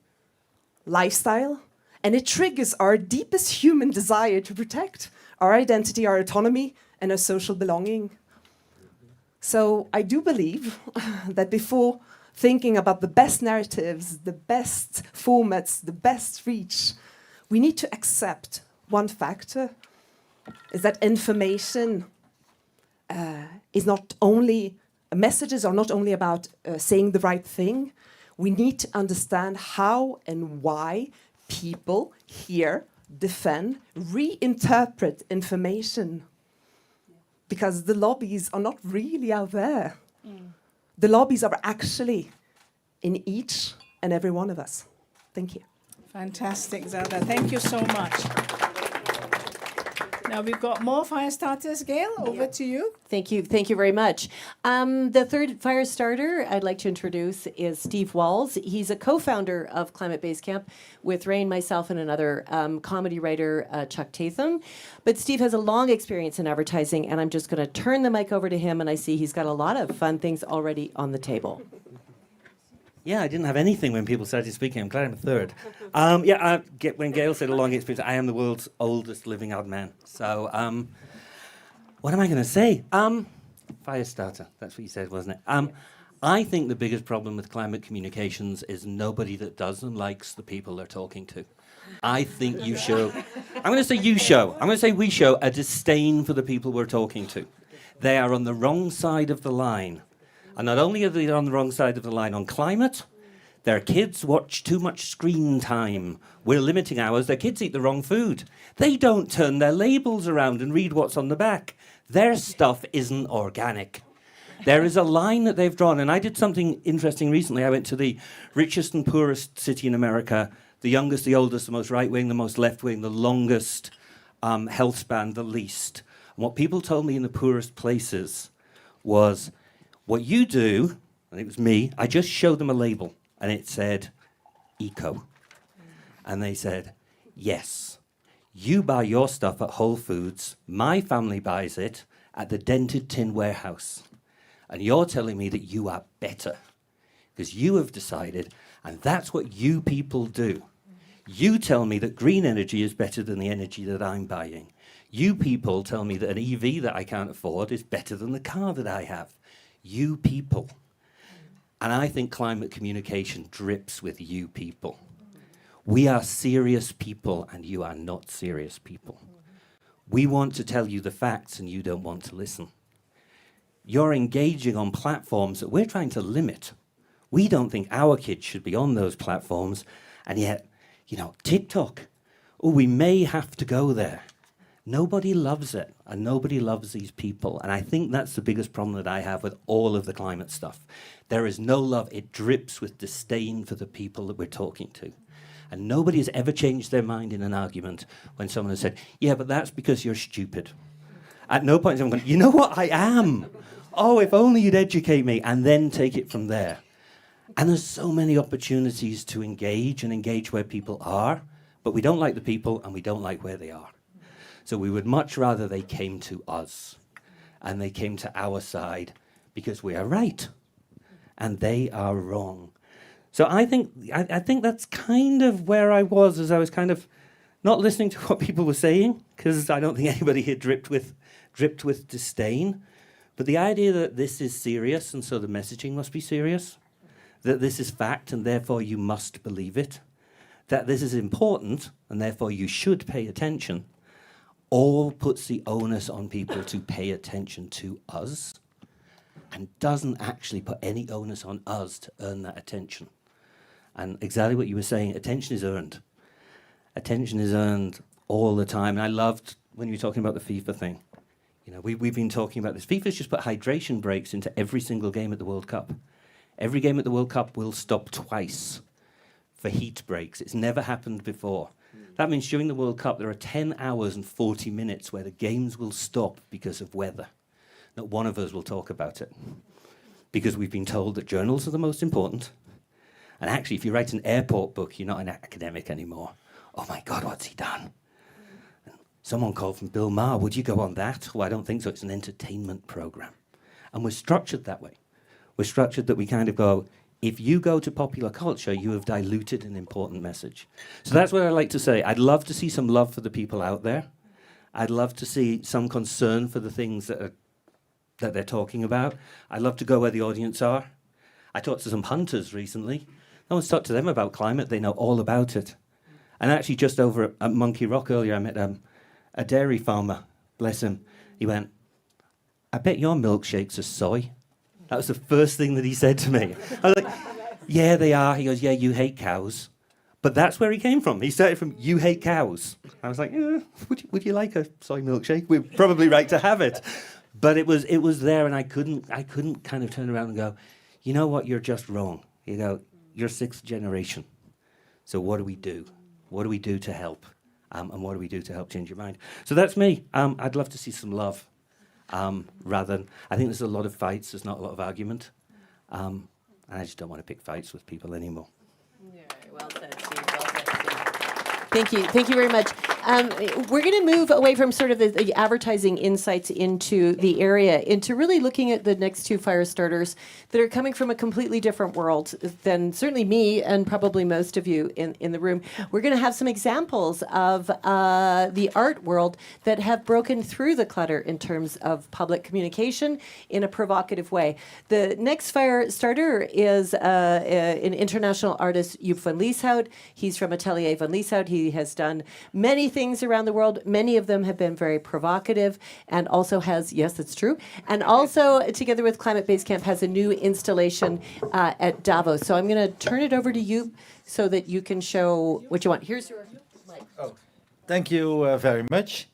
lifestyle, and it triggers our deepest human desire to protect our identity, our autonomy, and our social belonging. So I do believe that before thinking about the best narratives, the best formats, the best reach, we need to accept one factor, is that information is not only, messages are not only about saying the right thing. We need to understand how and why people hear, defend, reinterpret information. Because the lobbies are not really out there. The lobbies are actually in each and every one of us. Thank you. Fantastic, Zelda. Thank you so much. Now we've got more fire starters. Gail, over to you. Thank you very much. The third fire starter I'd like to introduce is Steve Walls. He's a co-founder of Climate Base Camp with Rain, myself, and another comedy writer, Chuck Tatham. But Steve has a long experience in advertising, and I'm just going to turn the mic over to him, and I see he's got a lot of fun things already on the table. Yeah, I didn't have anything when people started speaking. I'm glad I'm a third. When Gail said a long experience, I am the world's oldest living old man. So, what am I going to say? Fire starter. That's what you said, wasn't it? I think the biggest problem with climate communications is nobody that does them likes the people they're talking to. I think you show. I'm going to say you show. I'm going to say we show a disdain for the people we're talking to. They are on the wrong side of the line. And not only are they on the wrong side of the line on climate, their kids watch too much screen time. We're limiting hours. Their kids eat the wrong food. They don't turn their labels around and read what's on the back. Their stuff isn't organic. There is a line that they've drawn, and I did something interesting recently. I went to the richest and poorest city in America, the youngest, the oldest, the most right-wing, the most left-wing, the longest health span, the least. And what people told me in the poorest places was, what you do, and it was me, I just showed them a label, and it said, eco. And they said, yes, you buy your stuff at Whole Foods, my family buys it at the dented tin warehouse. And you're telling me that you are better, because you have decided, and that's what you people do. You tell me that green energy is better than the energy that I'm buying. You people tell me that an EV that I can't afford is better than the car that I have. You people. And I think climate communication drips with you people. We are serious people, and you are not serious people. We want to tell you the facts, and you don't want to listen. You're engaging on platforms that we're trying to limit. We don't think our kids should be on those platforms, and yet, TikTok, we may have to go there. Nobody loves it, and nobody loves these people. And I think that's the biggest problem that I have with all of the climate stuff. There is no love. It drips with disdain for the people that we're talking to. And nobody has ever changed their mind in an argument when someone has said, yeah, but that's because you're stupid. At no point is someone going, you know what, I am. Oh, if only you'd educate me, and then take it from there. And there's so many opportunities to engage and engage where people are, but we don't like the people, and we don't like where they are. So we would much rather they came to us and they came to our side because we are right. and they are wrong. So I think that's kind of where I was as I was kind of not listening to what people were saying, because I don't think anybody here dripped with disdain. But the idea that this is serious, and so the messaging must be serious, that this is fact, and therefore you must believe it, that this is important, and therefore you should pay attention, all puts the onus on people to pay attention to us, and doesn't actually put any onus on us to earn that attention. And exactly what you were saying, attention is earned. Attention is earned all the time. And I loved when you were talking about the FIFA thing. You know, we've been talking about this. FIFA's just put hydration breaks into every single game at the World Cup. Every game at the World Cup will stop twice for heat breaks. It's never happened before. That means during the World Cup, there are 10 hours and 40 minutes where the games will stop because of weather. Not one of us will talk about it, because we've been told that journals are the most important. And actually, if you write an airport book, you're not an academic anymore. Oh my God, what's he done? And someone called from Bill Maher, would you go on that? Well, I don't think so. It's an entertainment program. And we're structured that way. We're structured that we kind of go, if you go to popular culture, you have diluted an important message. So that's what I like to say. I'd love to see some love for the people out there. I'd love to see some concern for the things that they're talking about. I'd love to go where the audience are. I talked to some hunters recently. No one's talked to them about climate. They know all about it. And actually, just over at Monkey Rock earlier, I met a dairy farmer. Bless him. He went, I bet your milkshakes are soy. That was the first thing that he said to me. I was like, yeah, they are. He goes, yeah, you hate cows. But that's where he came from. He started from, you hate cows. I was like, would you like a soy milkshake? We're probably right to have it. But it was there, and I couldn't kind of turn around and go, you know what, you're just wrong. You go, you're sixth generation. So what do we do? What do we do to help? And what do we do to help change your mind? So that's me. I'd love to see some love. Rather than, I think there's a lot of fights, there's not a lot of argument. And I just don't want to pick fights with people anymore. Yeah, well said, Steve. Well said, Steve. Thank you very much. We're going to move away from sort of the advertising insights into the area, into really looking at the next two fire starters that are coming from a completely different world than certainly me and probably most of you in the room. We're going to have some examples of the art world that have broken through the clutter in terms of public communication in a provocative way. The next fire starter is an international artist, Joep van Lieshout. He's from Atelier van Lieshout. He has done many things around the world. Many of them have been very provocative, and also has, yes, that's true, and also together with Climate Base Camp has a new installation at Davos. So I'm going to turn it over to you so that you can show what you want. Here's your mic. Oh, thank you very much.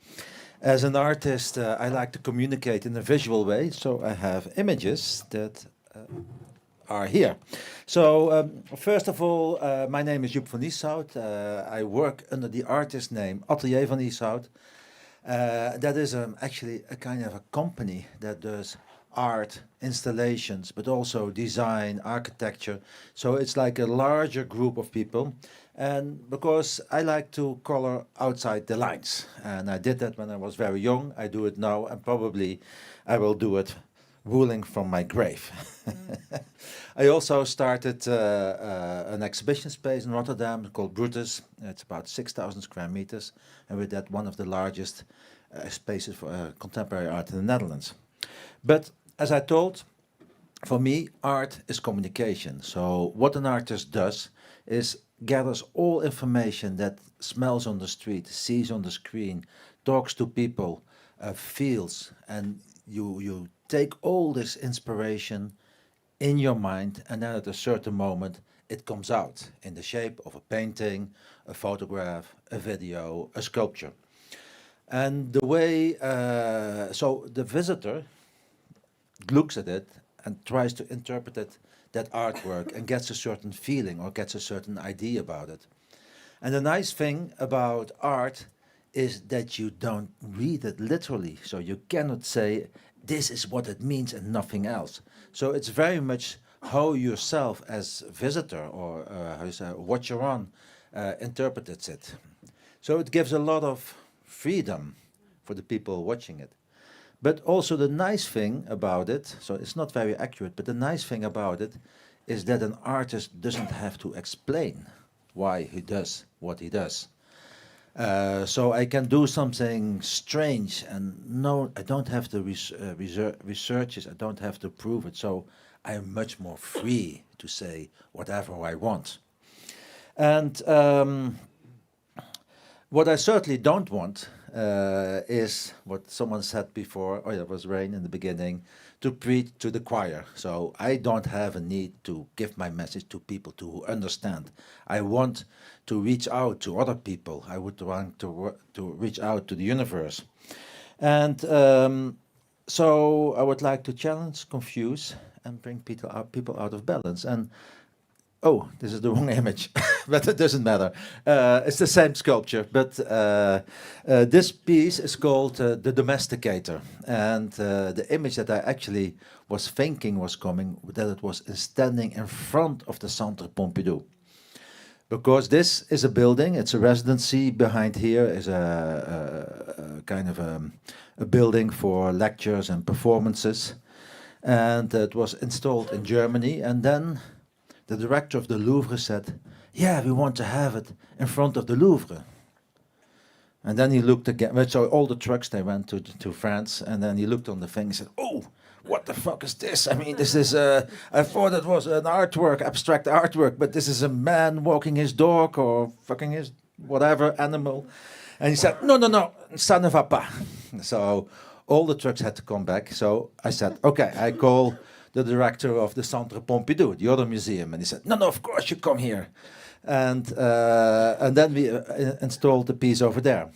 As an artist, I like to communicate in a visual way, so I have images that are here. So first of all, my name is Joep van Lieshout. I work under the artist name Atelier van Lieshout. That is actually a kind of a company that does art, installations, but also design, architecture. So it's like a larger group of people. And because I like to color outside the lines, and I did that when I was very young, I do it now, and probably I will do it ruling from my grave. I also started an exhibition space in Rotterdam called Brutus. It's about 6,000 square meters, and with that one of the largest spaces for contemporary art in the Netherlands. But as I told, for me, art is communication. So what an artist does is gathers all information that smells on the street, sees on the screen, talks to people, feels, and you take all this inspiration in your mind, and then at a certain moment it comes out in the shape of a painting, a photograph, a video, a sculpture. And the way, so the visitor looks at it and tries to interpret it, that artwork, and gets a certain feeling or gets a certain idea about it. And the nice thing about art is that you don't read it literally, so you cannot say this is what it means and nothing else. So it's very much how yourself as visitor or how you say, watcher on interprets it. So it gives a lot of freedom for the people watching it. But also the nice thing about it, so it's not very accurate, but the nice thing about it is that an artist doesn't have to explain why he does what he does. So I can do something strange, and no, I don't have to research it, I don't have to prove it, so I am much more free to say whatever I want. And what I certainly don't want is what someone said before, oh, there was rain in the beginning, to preach to the choir. So I don't have a need to give my message to people to understand. I want to reach out to other people. I would want to reach out to the universe. And so I would like to challenge, confuse, and bring people out of balance. And oh, this is the wrong image, but it doesn't matter. It's the same sculpture, but this piece is called The Domesticator. And the image that I actually was thinking was coming, that it was standing in front of the Centre Pompidou. Because this is a building, it's a residency. Behind here is a kind of a building for lectures and performances. And it was installed in Germany, and then the director of the Louvre said, yeah, we want to have it in front of the Louvre. And then he looked again, so all the trucks, they went to France, and then he looked on the thing and said, oh, what the fuck is this? I mean, this is, I thought it was an artwork, abstract artwork, but this is a man walking his dog or fucking his whatever animal. And he said, no, ça ne va pas. So all the trucks had to come back. So I said, okay, I call the director of the Centre Pompidou, the other museum, and he said, no, of course you come here. And then we installed the piece over there.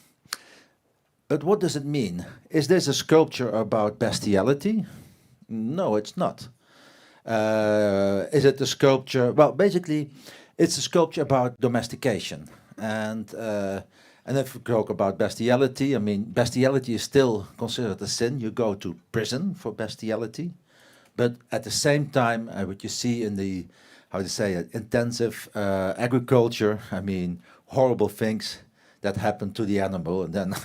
But what does it mean? Is this a sculpture about bestiality? No, it's not. Is it a sculpture? Well, basically, it's a sculpture about domestication. And if we talk about bestiality, I mean, bestiality is still considered a sin. You go to prison for bestiality. But at the same time, what you see in the, how to say it, intensive agriculture, I mean, horrible things that happen to the animal. And then,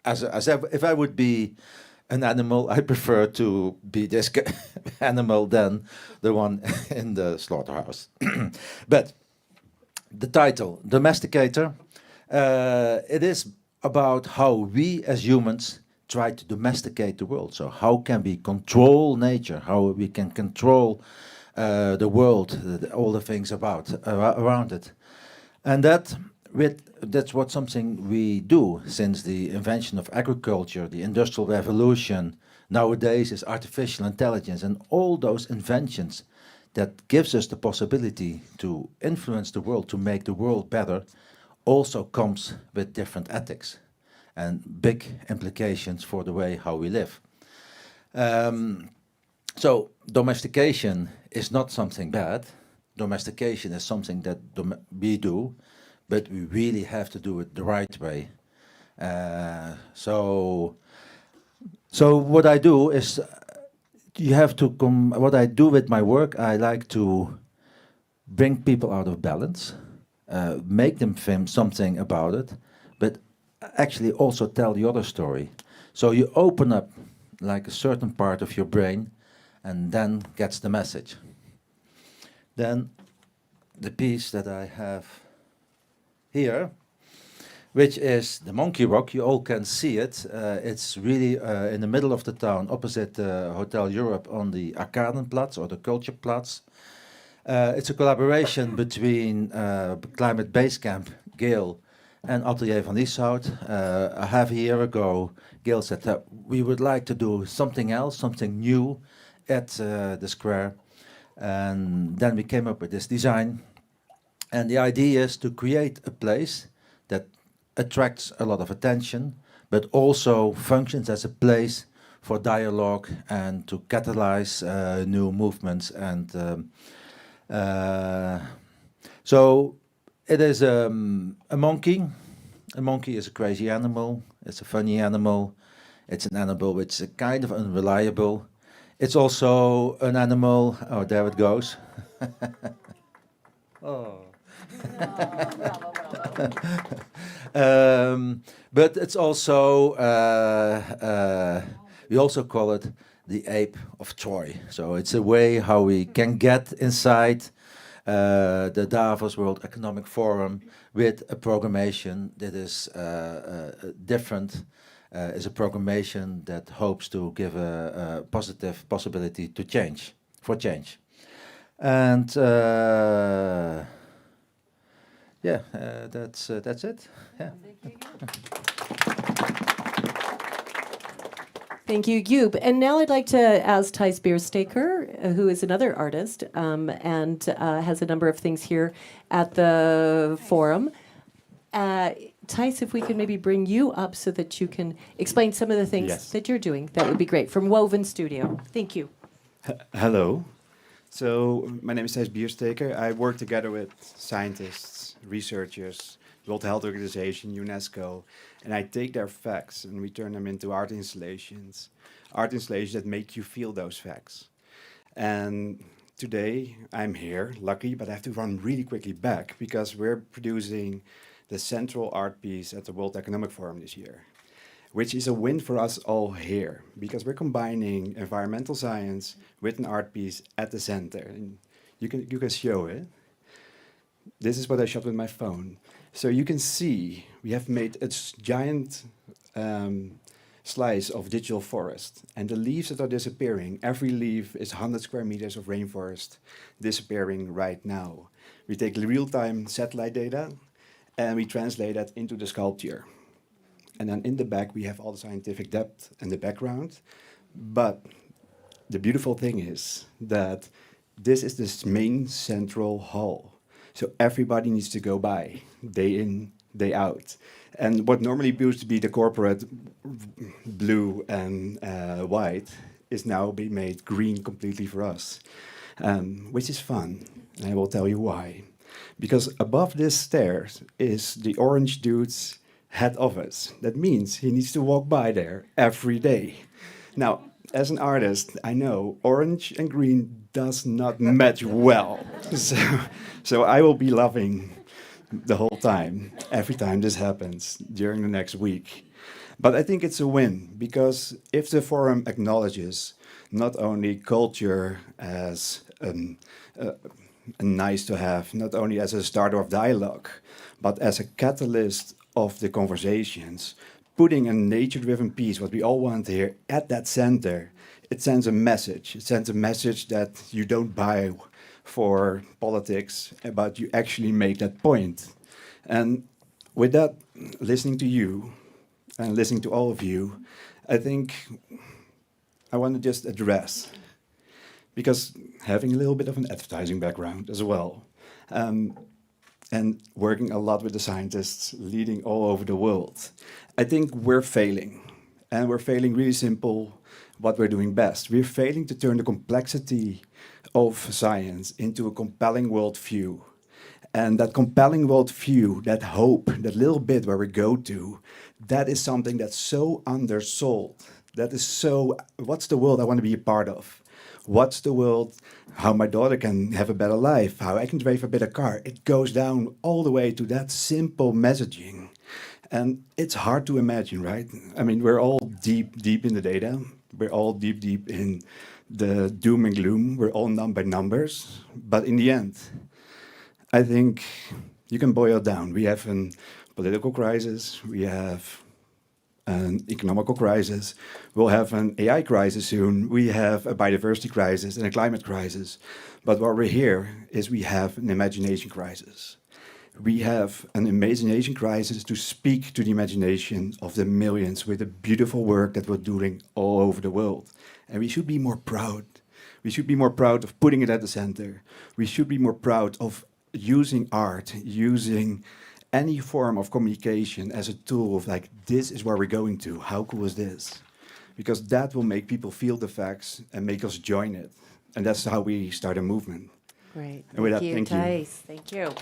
if I would be an animal, I prefer to be this animal than the one in the slaughterhouse. But the title, Domesticator, it is about how we as humans try to domesticate the world. So how can we control nature? How we can control the world, all the things around it, and that's what something we do since the invention of agriculture, the Industrial Revolution. Nowadays is artificial intelligence, and all those inventions that gives us the possibility to influence the world, to make the world better, also comes with different ethics and big implications for the way how we live. So domestication is not something bad. Domestication is something that we do, but we really have to do it the right way. So what I do is, you have to what I do with my work, I like to bring people out of balance, make them think something about it, but actually also tell the other story. So you open up like a certain part of your brain and then gets the message. Then the piece that I have here, which is the Monkey Rock, you all can see it. It's really in the middle of the town, opposite Hotel Europe on the Arkadenplatz or the Cultureplatz. It's a collaboration between Climate Base Camp, Gail, and Atelier van Lieshout. A half a year ago, Gail said that we would like to do something else, something new at the square. And then we came up with this design. And the idea is to create a place that attracts a lot of attention, but also functions as a place for dialogue and to catalyze new movements. And so it is a monkey. A monkey is a crazy animal. It's a funny animal. It's an animal which is kind of unreliable. It's also an animal. Oh, there it goes. Oh. But it's also We also call it the ape of Troy. So it's a way how we can get inside the Davos World Economic Forum with a programmation that is different, is a programmation that hopes to give a positive possibility to change, for change. And yeah, that's it. Yeah. Thank you, Joop. And now I'd like to ask Thijs Beersteker, who is another artist and has a number of things here at the forum. Thijs, if we could maybe bring you up so that you can explain some of the things that you're doing, that would be great. From Woven Studio. Thank you. Hello. So my name is Thijs Beersteker. I work together with scientists, researchers, World Health Organization, UNESCO, and I take their facts and we turn them into art installations that make you feel those facts. And today I'm here, lucky, but I have to run really quickly back because we're producing the central art piece at the World Economic Forum this year, which is a win for us all here because we're combining environmental science with an art piece at the center. And you can show it. This is what I shot with my phone. So you can see we have made a giant slice of digital forest, and the leaves that are disappearing, every leaf is 100 square meters of rainforest disappearing right now. We take real-time satellite data and we translate that into the sculpture. And then in the back we have all the scientific depth and the background. But the beautiful thing is that this is this main central hall. So everybody needs to go by, day in, day out. And what normally used to be the corporate blue and white is now being made green completely for us, which is fun. And I will tell you why. Because above this stairs is the orange dude's head office. That means he needs to walk by there every day. Now, as an artist, I know orange and green does not match well. So I will be loving the whole time, every time this happens during the next week. But I think it's a win, because if the forum acknowledges not only culture as nice to have, not only as a starter of dialogue, but as a catalyst of the conversations, putting a nature-driven piece, what we all want here, at that center, it sends a message. It sends a message that you don't buy for politics, but you actually make that point. And with that, listening to you and listening to all of you, I think I want to just address, because having a little bit of an advertising background as well, and working a lot with the scientists leading all over the world, I think we're failing. And we're failing really simple what we're doing best. We're failing to turn the complexity of science into a compelling worldview. And that compelling worldview, that hope, that little bit where we go to, that is something that's so undersold. That is so, what's the world I want to be a part of? What's the world, how my daughter can have a better life, how I can drive a better car? It goes down all the way to that simple messaging. And it's hard to imagine, right? I mean, we're all deep in the data. We're all deep in the doom and gloom. We're all numb by numbers. But in the end, I think you can boil it down. We have a political crisis. We have an economical crisis. We'll have an AI crisis soon. We have a biodiversity crisis and a climate crisis. But what we're here is we have an imagination crisis. We have an imagination crisis to speak to the imagination of the millions with the beautiful work that we're doing all over the world. And we should be more proud. We should be more proud of putting it at the center. We should be more proud of using art, using any form of communication as a tool of like, this is where we're going to. How cool is this? Because that will make people feel the facts and make us join it. And that's how we start a movement. Great. And with Thank you, that, thank you. Thijs. Thank you.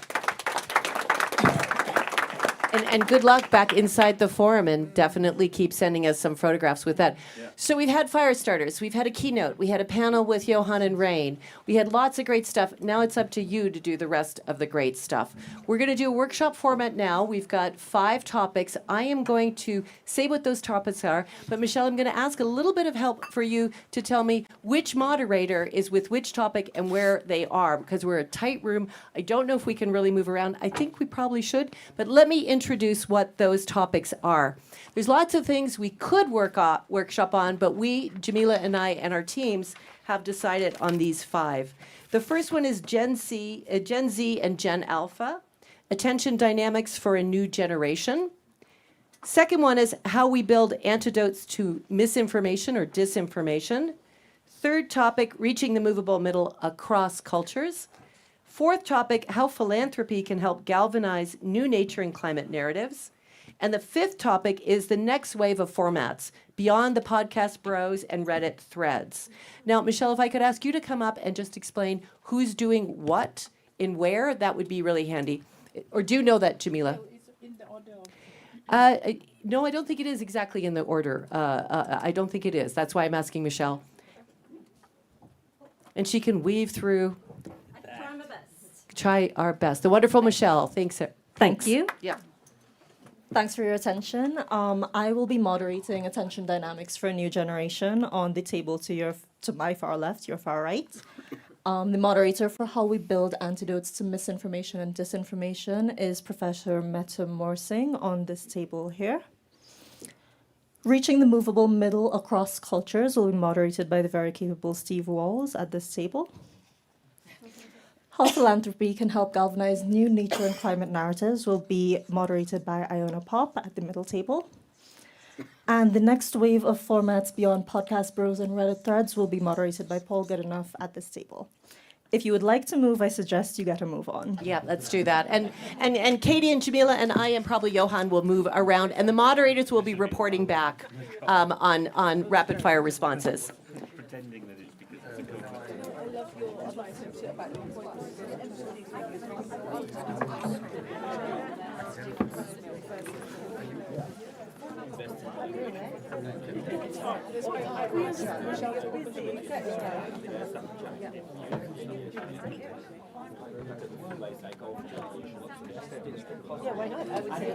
And good luck back inside the forum, and definitely keep sending us some photographs with that. So we've had fire starters, we've had a keynote, we had a panel with Johan and Rain, we had lots of great stuff. Now it's up to you to do the rest of the great stuff. We're going to do a workshop format now. We've got 5 topics. I am going to say what those topics are, but Michelle, I'm going to ask a little bit of help for you to tell me which moderator is with which topic and where they are, because we're a tight room. I don't know if we can really move around. I think we probably should, but let me introduce what those topics are. There's lots of things we could workshop on, but we, Jamila and I and our teams, have decided on these 5. The first one is Gen Z and Gen Alpha, attention dynamics for a new generation. Second one is how we build antidotes to misinformation or disinformation. Third topic, reaching the movable middle across cultures. Fourth topic, how philanthropy can help galvanize new nature and climate narratives. And the 5th topic is the next wave of formats, beyond the podcast bros and Reddit threads. Now, Michelle, if I could ask you to come up and just explain who's doing what in where, that would be really handy. Or do you know that, Jamila? No, I don't think it is exactly in the order. I don't think it is. That's why I'm asking Michelle. And she can weave through. Try our best. The wonderful Michelle. Thanks. Thank you. Yeah. Thanks for your attention. I will be moderating attention dynamics for a new generation on the table to my far left, your far right. The moderator for how we build antidotes to misinformation and disinformation is Professor Meta Morsing on this table here. Reaching the movable middle across cultures will be moderated by the very capable Steve Walls at this table. How philanthropy can help galvanize new nature and climate narratives will be moderated by Iona Pop at the middle table. And the next wave of formats beyond podcast bros and Reddit threads will be moderated by Paul Goodenough at this table. If you would like to move, I suggest you get a move on. Yeah, let's do that. And Katie and Jamila and I and probably Johan will move around, and the moderators will be reporting back on rapid fire responses. Pretending that it's because it's a good Yeah, why not? I would say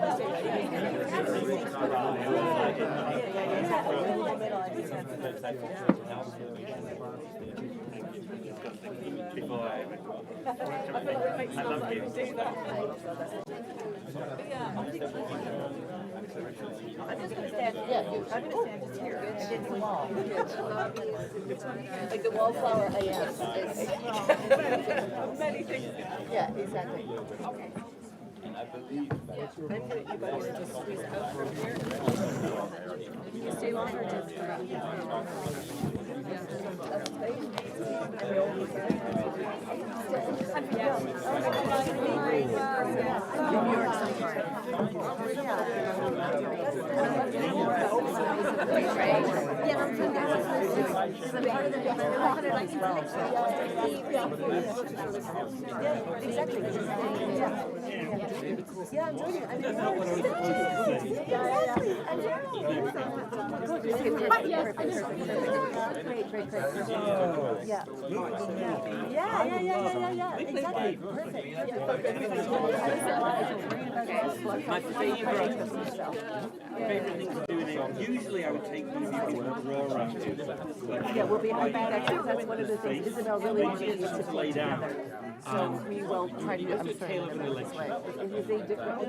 I'm just going to stand. Yeah, I'm going to stand just here against the wall. Like the wallflower I am. Many things. Yeah, exactly. Okay. And I believe that you guys just squeeze out from here. Can you stay longer? Yeah, I'm doing it. Exactly. My favorite thing to do is usually I would take one of you people and draw around it. Yeah, we'll be having that. That's one of the things. Isabel really wants us to lay down. So we will try to do it this way. Is a different.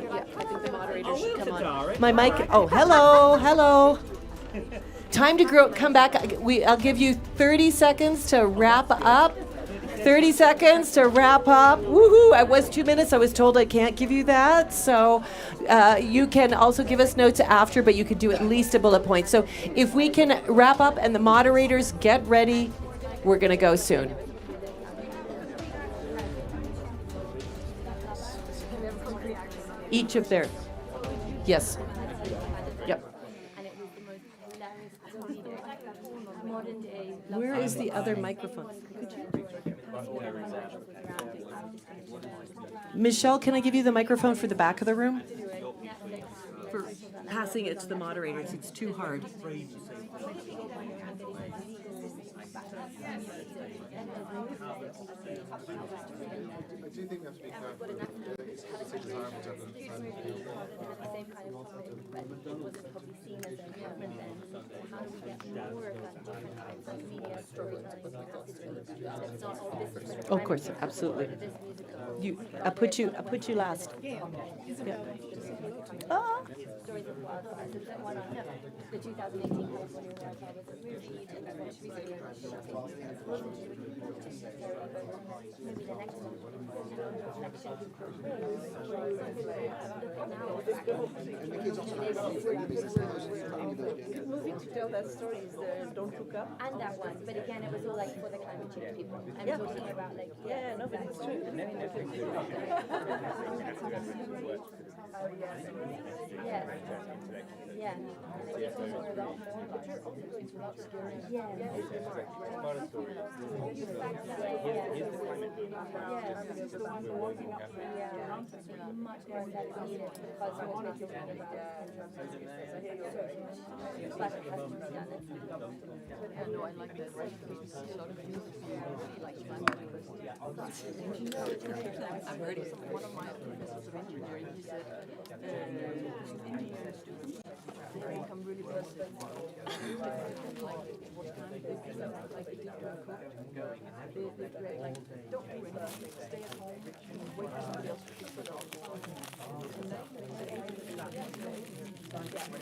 think the moderator should come on. My mic. Oh, hello. Time to come back. I'll give you 30 seconds to wrap up. 30 seconds to wrap up. Woohoo! I was 2 minutes. I was told I can't give you that. So you can also give us notes after, but you could do at least a bullet point. So if we can wrap up and the moderators get ready, we're going to go soon. Each of their. Yes. Yep. Where is the other microphone? Michelle, can I give you the microphone for the back of the room? For passing it to the moderators, it's too hard. I do think we have to be careful. It's desirable to have Of course, absolutely. I put you last. Yeah. Ah. The 2018 California maybe the next one. Moving to tell that story is Don't Look Up. And that one, but again, it was all like for the climate change people. And talking about like no, but it's true. Yes. Yeah. It's also without stories. Yeah. Much more that's needed because we're talking No, I like that. I heard it. One of my professors of engineering, he said, students, they become really passive. Like, what kind of things like they don't do anything, stay at home, and wait for somebody else to fix it up.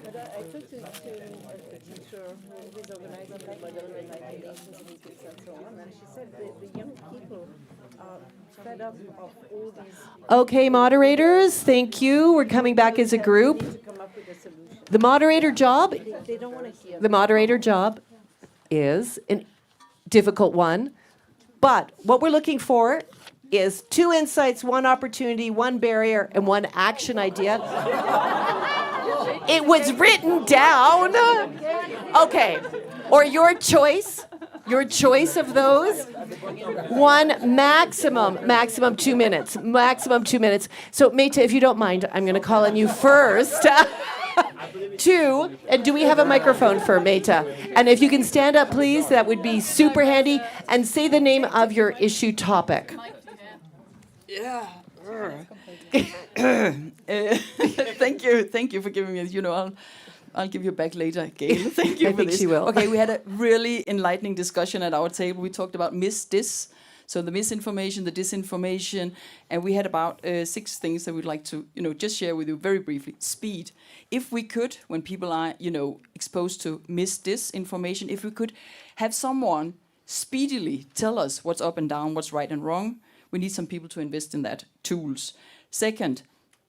But I talked to a teacher who is organizing like United Nations meetings and so on, and she said the young people are fed up of all these. Okay, moderators, thank you. We're coming back as a group. The moderator job. They don't want to hear. The moderator job is a difficult one, but what we're looking for is 2 insights, 1 opportunity, 1 barrier, and 1 action idea. It was written down. Okay, or your choice of those. 1 maximum 2 minutes, maximum 2 minutes. So Meta, if you don't mind, I'm going to call on you first. 2, and do we have a microphone for Meta? And if you can stand up, please, that would be super handy. And say the name of your issue topic. Yeah. Thank you for giving me. I'll give you back later, Gail. Thank you I for think this. she will. Okay, we had a really enlightening discussion at our table. We talked about dis. So the misinformation, the disinformation, and we had about 6 things that we'd like to, just share with you very briefly. Speed. If we could, when people are, exposed to disinformation, if we could have someone speedily tell us what's up and down, what's right and wrong, we need some people to invest in that, tools. Second,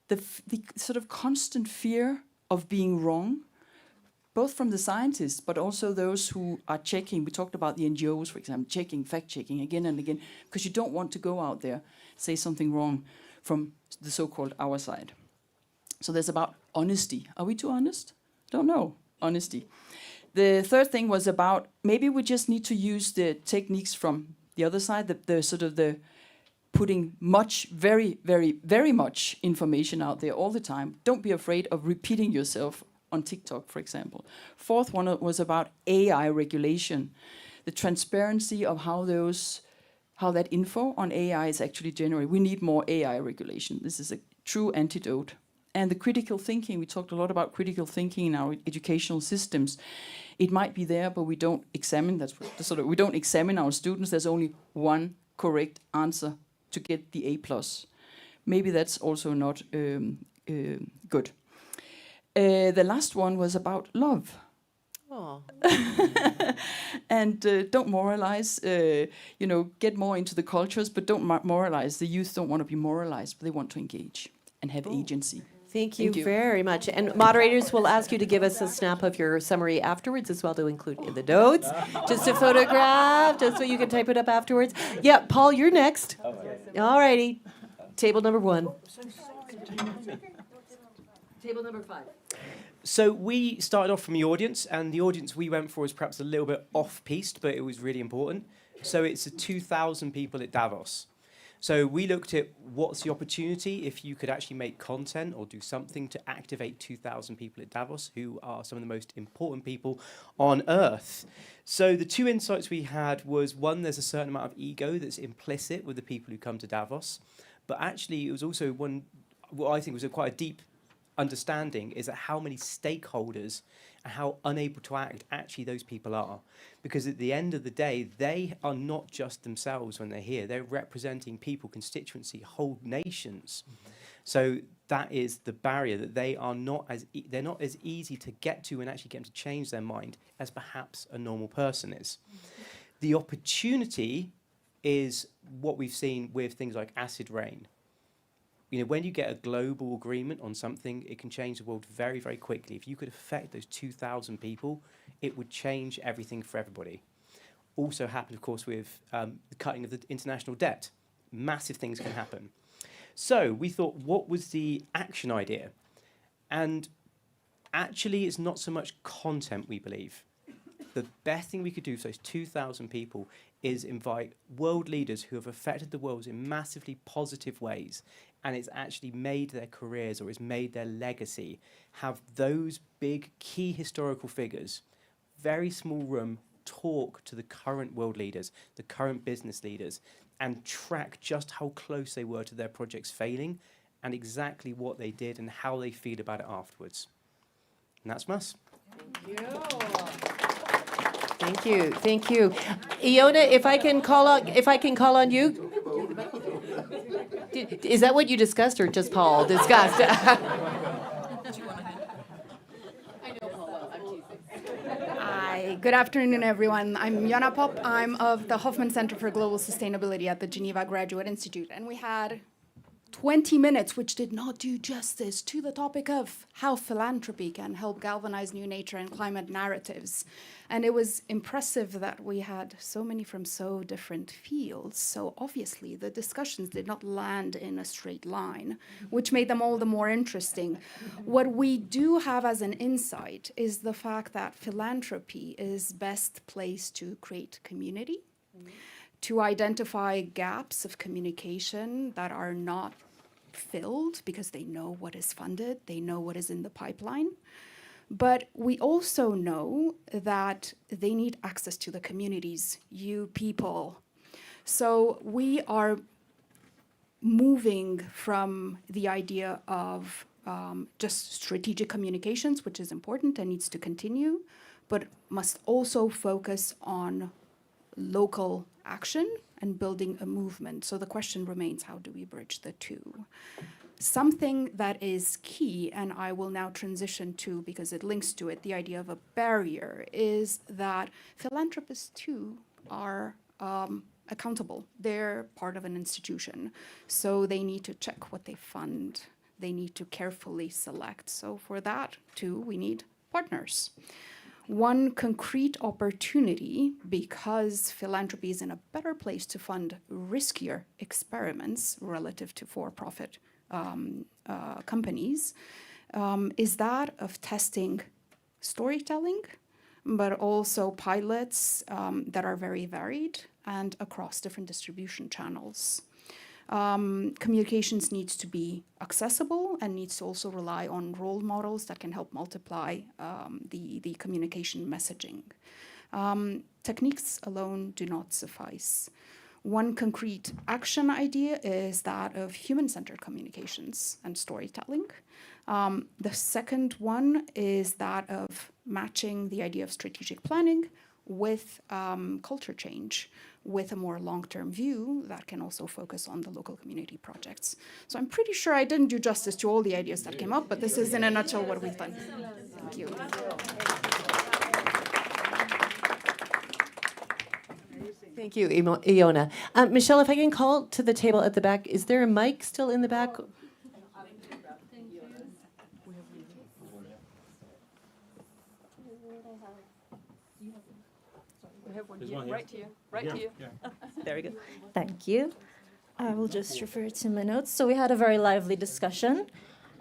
the sort of constant fear of being wrong, both from the scientists, but also those who are checking. We talked about the NGOs, for example, fact-checking again and again, because you don't want to go out there, say something wrong from the so-called our side. So there's about honesty. Are we too honest? Don't know. Honesty. The third thing was about maybe we just need to use the techniques from the other side, the putting very, very, very much information out there all the time. Don't be afraid of repeating yourself on TikTok, for example. Fourth one was about AI regulation, the transparency of how that info on AI is actually generated. We need more AI regulation. This is a true antidote. And the critical thinking, we talked a lot about critical thinking in our educational systems. It might be there, but we don't examine. We don't examine our students. There's only one correct answer to get the A+. Maybe that's also not good. The last one was about love. Oh. And don't moralize, get more into the cultures, but don't moralize. The youth don't want to be moralized, but they want to engage and have agency. Thank you very much. And moderators will ask you to give us a snap of your summary afterwards as well, to include in the notes. Just a photograph, just so you can type it up afterwards. Yeah, Paul, you're next. All righty. Table number 1. Table number 5. So we started off from the audience, and the audience we went for was perhaps a little bit off-piste, but it was really important. So it's the 2,000 people at Davos. So we looked at what's the opportunity if you could actually make content or do something to activate 2,000 people at Davos, who are some of the most important people on Earth. So the 2 insights we had was, one, there's a certain amount of ego that's implicit with the people who come to Davos, but actually it was also one, what I think was quite a deep understanding, is that how many stakeholders and how unable to act actually those people are. Because at the end of the day, they are not just themselves when they're here. They're representing people, constituency, whole nations. So that is the barrier, that they are not as they're not as easy to get to and actually get them to change their mind as perhaps a normal person is. The opportunity is what we've seen with things like acid rain. When you get a global agreement on something, it can change the world very, very quickly. If you could affect those 2,000 people, it would change everything for everybody. Also happened, of course, with the cutting of the international debt. Massive things can happen. So we thought, what was the action idea? And actually, it's not so much content, we believe. The best thing we could do for those 2,000 people is invite world leaders who have affected the world in massively positive ways, and it's actually made their careers or it's made their legacy, have those big key historical figures, very small room, talk to the current world leaders, the current business leaders, and track just how close they were to their projects failing and exactly what they did and how they feel about it afterwards. And that's us. Thank you. Thank you. Thank you. Iona, if I can call on you. Is that what you discussed or just Paul discussed? Hi, good afternoon, everyone. I'm Jana Pop. I'm of the Hoffman Center for Global Sustainability at the Geneva Graduate Institute. And we had 20 minutes, which did not do justice to the topic of how philanthropy can help galvanize new nature and climate narratives. And it was impressive that we had so many from so different fields. So obviously, the discussions did not land in a straight line, which made them all the more interesting. What we do have as an insight is the fact that philanthropy is best placed to create community, to identify gaps of communication that are not filled because they know what is funded, they know what is in the pipeline. But we also know that they need access to the communities, you people. So we are moving from the idea of just strategic communications, which is important and needs to continue, but must also focus on local action and building a movement. So the question remains, how do we bridge the two? Something that is key, and I will now transition to, because it links to it, the idea of a barrier, is that philanthropists too are accountable. They're part of an institution. So they need to check what they fund. They need to carefully select. So for that too, we need partners. One concrete opportunity, because philanthropy is in a better place to fund riskier experiments relative to for-profit companies, is that of testing storytelling, but also pilots that are very varied and across different distribution channels. Communications needs to be accessible and needs to also rely on role models that can help multiply the communication messaging. Techniques alone do not suffice. One concrete action idea is that of human-centered communications and storytelling. The second one is that of matching the idea of strategic planning with culture change, with a more long-term view that can also focus on the local community projects. So I'm pretty sure I didn't do justice to all the ideas that came up, but this is in a nutshell what we've done. Thank you. Thank you, Iona. Michelle, if I can call to the table at the back, is there a mic still in the back? We have one There's here, one here. right here, right here. Very good. Thank you. I will just refer to my notes. So we had a very lively discussion.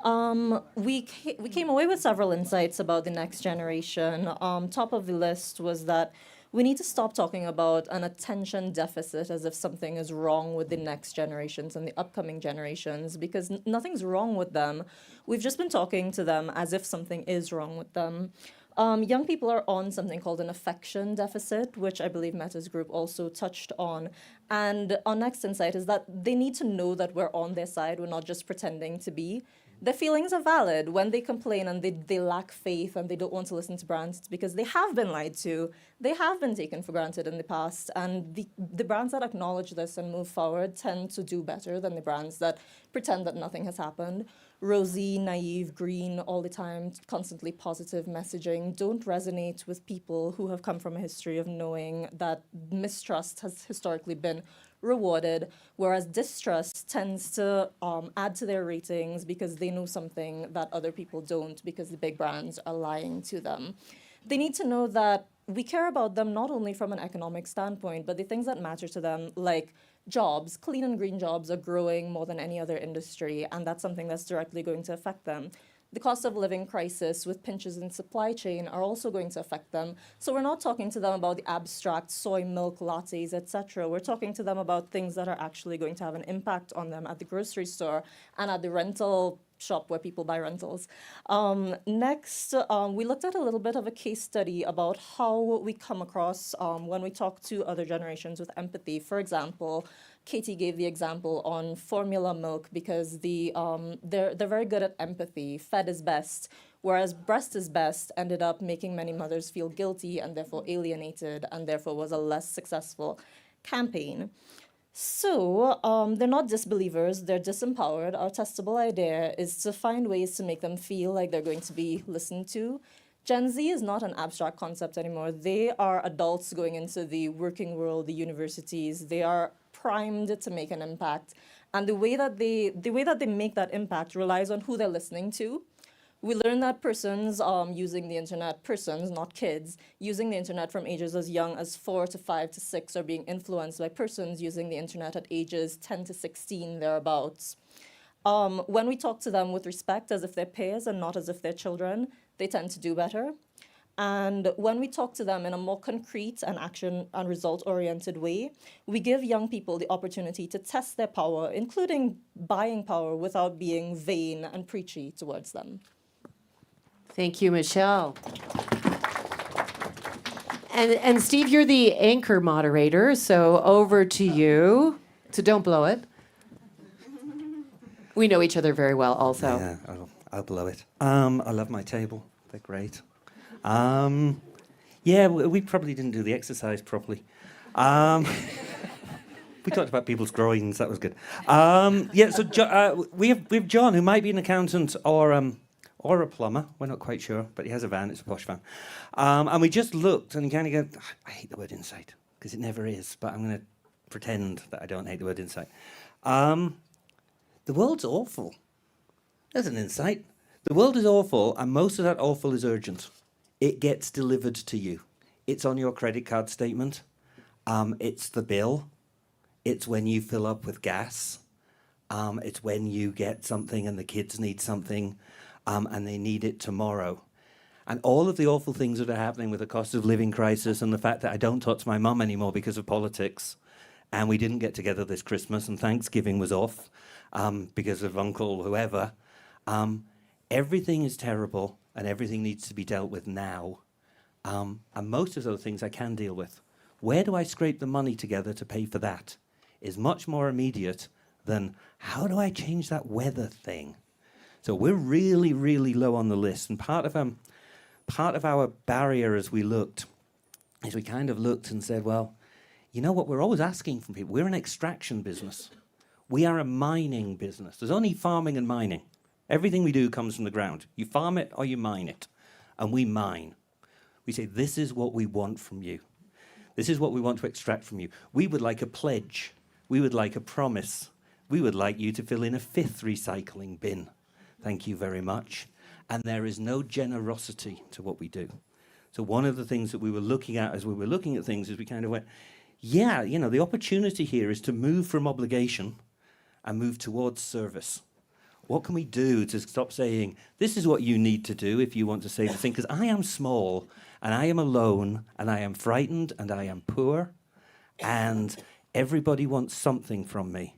We came away with several insights about the next generation. Top of the list was that we need to stop talking about an attention deficit as if something is wrong with the next generations and the upcoming generations, because nothing's wrong with them. We've just been talking to them as if something is wrong with them. Young people are on something called an affection deficit, which I believe Meta's group also touched on. And our next insight is that they need to know that we're on their side, we're not just pretending to be. Their feelings are valid. When they complain and they lack faith and they don't want to listen to brands, it's because they have been lied to. They have been taken for granted in the past. And the brands that acknowledge this and move forward tend to do better than the brands that pretend that nothing has happened. Rosy, naive, green, all the time, constantly positive messaging don't resonate with people who have come from a history of knowing that mistrust has historically been rewarded, whereas distrust tends to add to their ratings because they know something that other people don't because the big brands are lying to them. They need to know that we care about them not only from an economic standpoint, but the things that matter to them, like jobs. Clean and green jobs are growing more than any other industry, and that's something that's directly going to affect them. The cost of living crisis with pinches in supply chain are also going to affect them. So we're not talking to them about the abstract soy milk lattes, etc. We're talking to them about things that are actually going to have an impact on them at the grocery store and at the rental shop where people buy rentals. Next, we looked at a little bit of a case study about how we come across when we talk to other generations with empathy. For example, Katie gave the example on formula milk because they're very good at empathy. Fed is best, whereas breast is best ended up making many mothers feel guilty and therefore alienated and therefore was a less successful campaign. So they're not disbelievers, they're disempowered. Our testable idea is to find ways to make them feel like they're going to be listened to. Gen Z is not an abstract concept anymore. They are adults going into the working world, the universities. They are primed to make an impact. And the way that they make that impact relies on who they're listening to. We learn that persons using the internet, persons, not kids, using the internet from ages as young as 4 to 5 to 6 are being influenced by persons using the internet at ages 10 to 16, thereabouts. When we talk to them with respect as if they're peers and not as if they're children, they tend to do better. And when we talk to them in a more concrete and action and result-oriented way, we give young people the opportunity to test their power, including buying power, without being vain and preachy towards them. Thank you, Michelle. And Steve, you're the anchor moderator, so over to you. So don't blow it. We know each other very well also. Yeah, I'll blow it. I love my table. They're great. Yeah, we probably didn't do the exercise properly. We talked about people's groins. That was good. Yeah, so we have John, who might be an accountant or a plumber. We're not quite sure, but he has a van. It's a posh van. And we just looked, and you kind of go, I hate the word insight, because it never is, but I'm going to pretend that I don't hate the word insight. The world's awful. There's an insight. The world is awful, and most of that awful is urgent. It gets delivered to you. It's on your credit card statement. It's the bill. It's when you fill up with gas. It's when you get something and the kids need something, and they need it tomorrow. And all of the awful things that are happening with the cost of living crisis and the fact that I don't talk to my mum anymore because of politics, and we didn't get together this Christmas, and Thanksgiving was off because of Uncle whoever. Everything is terrible, and everything needs to be dealt with now. And most of those things I can deal with. Where do I scrape the money together to pay for that is much more immediate than how do I change that weather thing? So we're really, really low on the list. And part of our barrier as we looked is we kind of looked and said, well, you know what we're always asking from people? We're an extraction business. We are a mining business. There's only farming and mining. Everything we do comes from the ground. You farm it or you mine it. And we mine. We say, this is what we want from you. This is what we want to extract from you. We would like a pledge. We would like a promise. We would like you to fill in a 5th recycling bin. Thank you very much. And there is no generosity to what we do. So one of the things that we were looking at as we were looking at things is we kind of went, yeah, you know, the opportunity here is to move from obligation and move towards service. What can we do to stop saying, this is what you need to do if you want to save the thing? Because I am small, and I am alone, and I am frightened, and I am poor, and everybody wants something from me.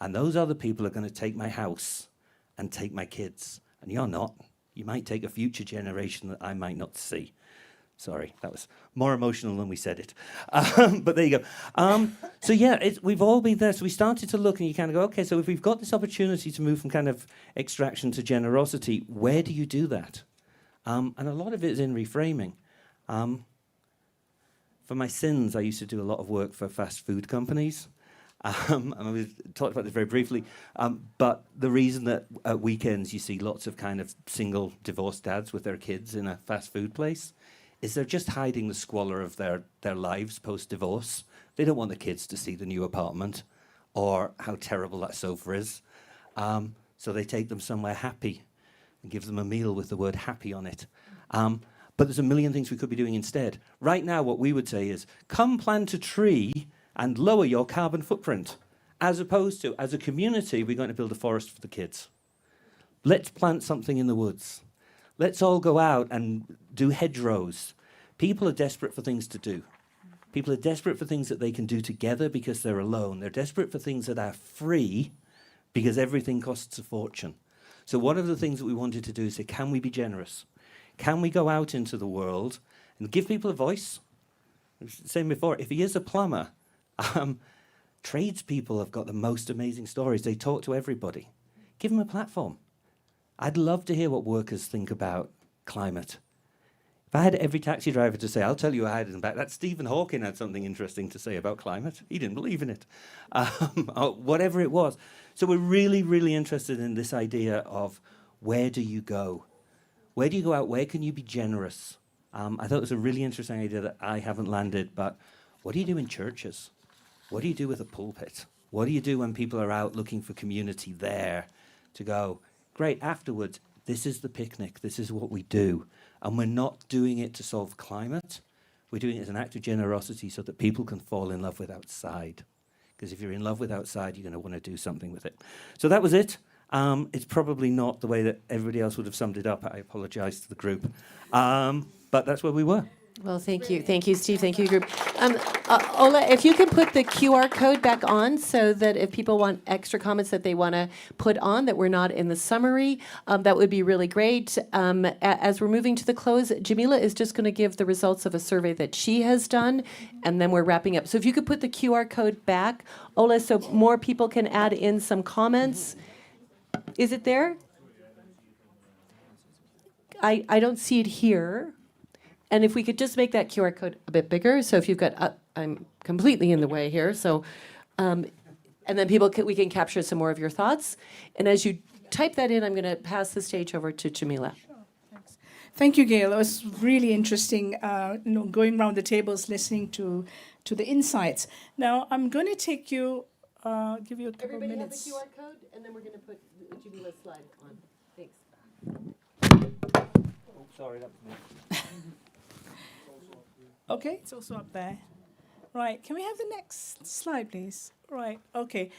And those other people are going to take my house and take my kids. And you're not. You might take a future generation that I might not see. Sorry, that was more emotional than we said it. But there you go. So yeah, we've all been there. So we started to look and you kind of go, okay, so if we've got this opportunity to move from kind of extraction to generosity, where do you do that? And a lot of it is in reframing. For my sins, I used to do a lot of work for fast food companies. And we talked about this very briefly. But the reason that at weekends you see lots of kind of single divorced dads with their kids in a fast food place is they're just hiding the squalor of their lives post-divorce. They don't want the kids to see the new apartment or how terrible that sofa is. So they take them somewhere happy and give them a meal with the word happy on it. But there's a million things we could be doing instead. Right now, what we would say is, come plant a tree and lower your carbon footprint, as opposed to, as a community, we're going to build a forest for the kids. Let's plant something in the woods. Let's all go out and do hedgerows. People are desperate for things to do. People are desperate for things that they can do together because they're alone. They're desperate for things that are free because everything costs a fortune. So one of the things that we wanted to do is say, can we be generous? Can we go out into the world and give people a voice? I was saying before, if he is a plumber, tradespeople have got the most amazing stories. They talk to everybody. Give them a platform. I'd love to hear what workers think about climate. If I had every taxi driver to say, I'll tell you I had it in back, that Stephen Hawking had something interesting to say about climate. He didn't believe in it. Or whatever it was. So we're really, really interested in this idea of where do you go? Where do you go out? Where can you be generous? I thought it was a really interesting idea that I haven't landed, but what do you do in churches? What do you do with a pulpit? What do you do when people are out looking for community there to go, great, afterwards, this is the picnic, this is what we do. And we're not doing it to solve climate. We're doing it as an act of generosity so that people can fall in love with outside. Because if you're in love with outside, you're going to want to do something with it. So that was it. It's probably not the way that everybody else would have summed it up. I apologize to the group. But that's where we were. Well, thank you. Thank you, Steve. Thank you, group. Ola, if you could put the QR code back on so that if people want extra comments that they want to put on that were not in the summary, that would be really great. As we're moving to the close, Jamila is just going to give the results of a survey that she has done, and then we're wrapping up. So if you could put the QR code back, Ola, so more people can add in some comments. Is it there? I don't see it here. And if we could just make that QR code a bit bigger, so if you've got, I'm completely in the way here, so, and then we can capture some more of your thoughts. And as you type that in, I'm going to pass the stage over to Jamila. Sure, thanks. Thank you, Gail. It was really interesting, going around the tables, listening to the insights. Now, I'm going to take you, give you a couple Everybody minutes. have the QR code, and then we're going to put Jamila's slide on. Thanks. Oh, sorry, that was me. Okay, it's also up there. Right, can we have the next slide, please? Right, okay.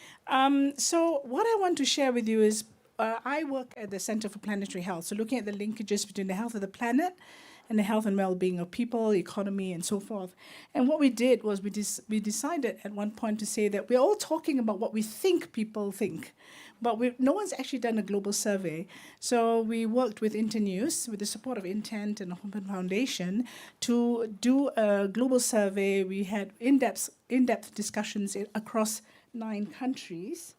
So what I want to share with you is I work at the Center for Planetary Health, so looking at the linkages between the health of the planet and the health and well-being of people, economy, and so forth. And what we did was we decided at one point to say that we're all talking about what we think people think, but no one's actually done a global survey. So we worked with Internews, with the support of Intent and the Hoffman Foundation, to do a global survey. We had in-depth discussions across 9 countries.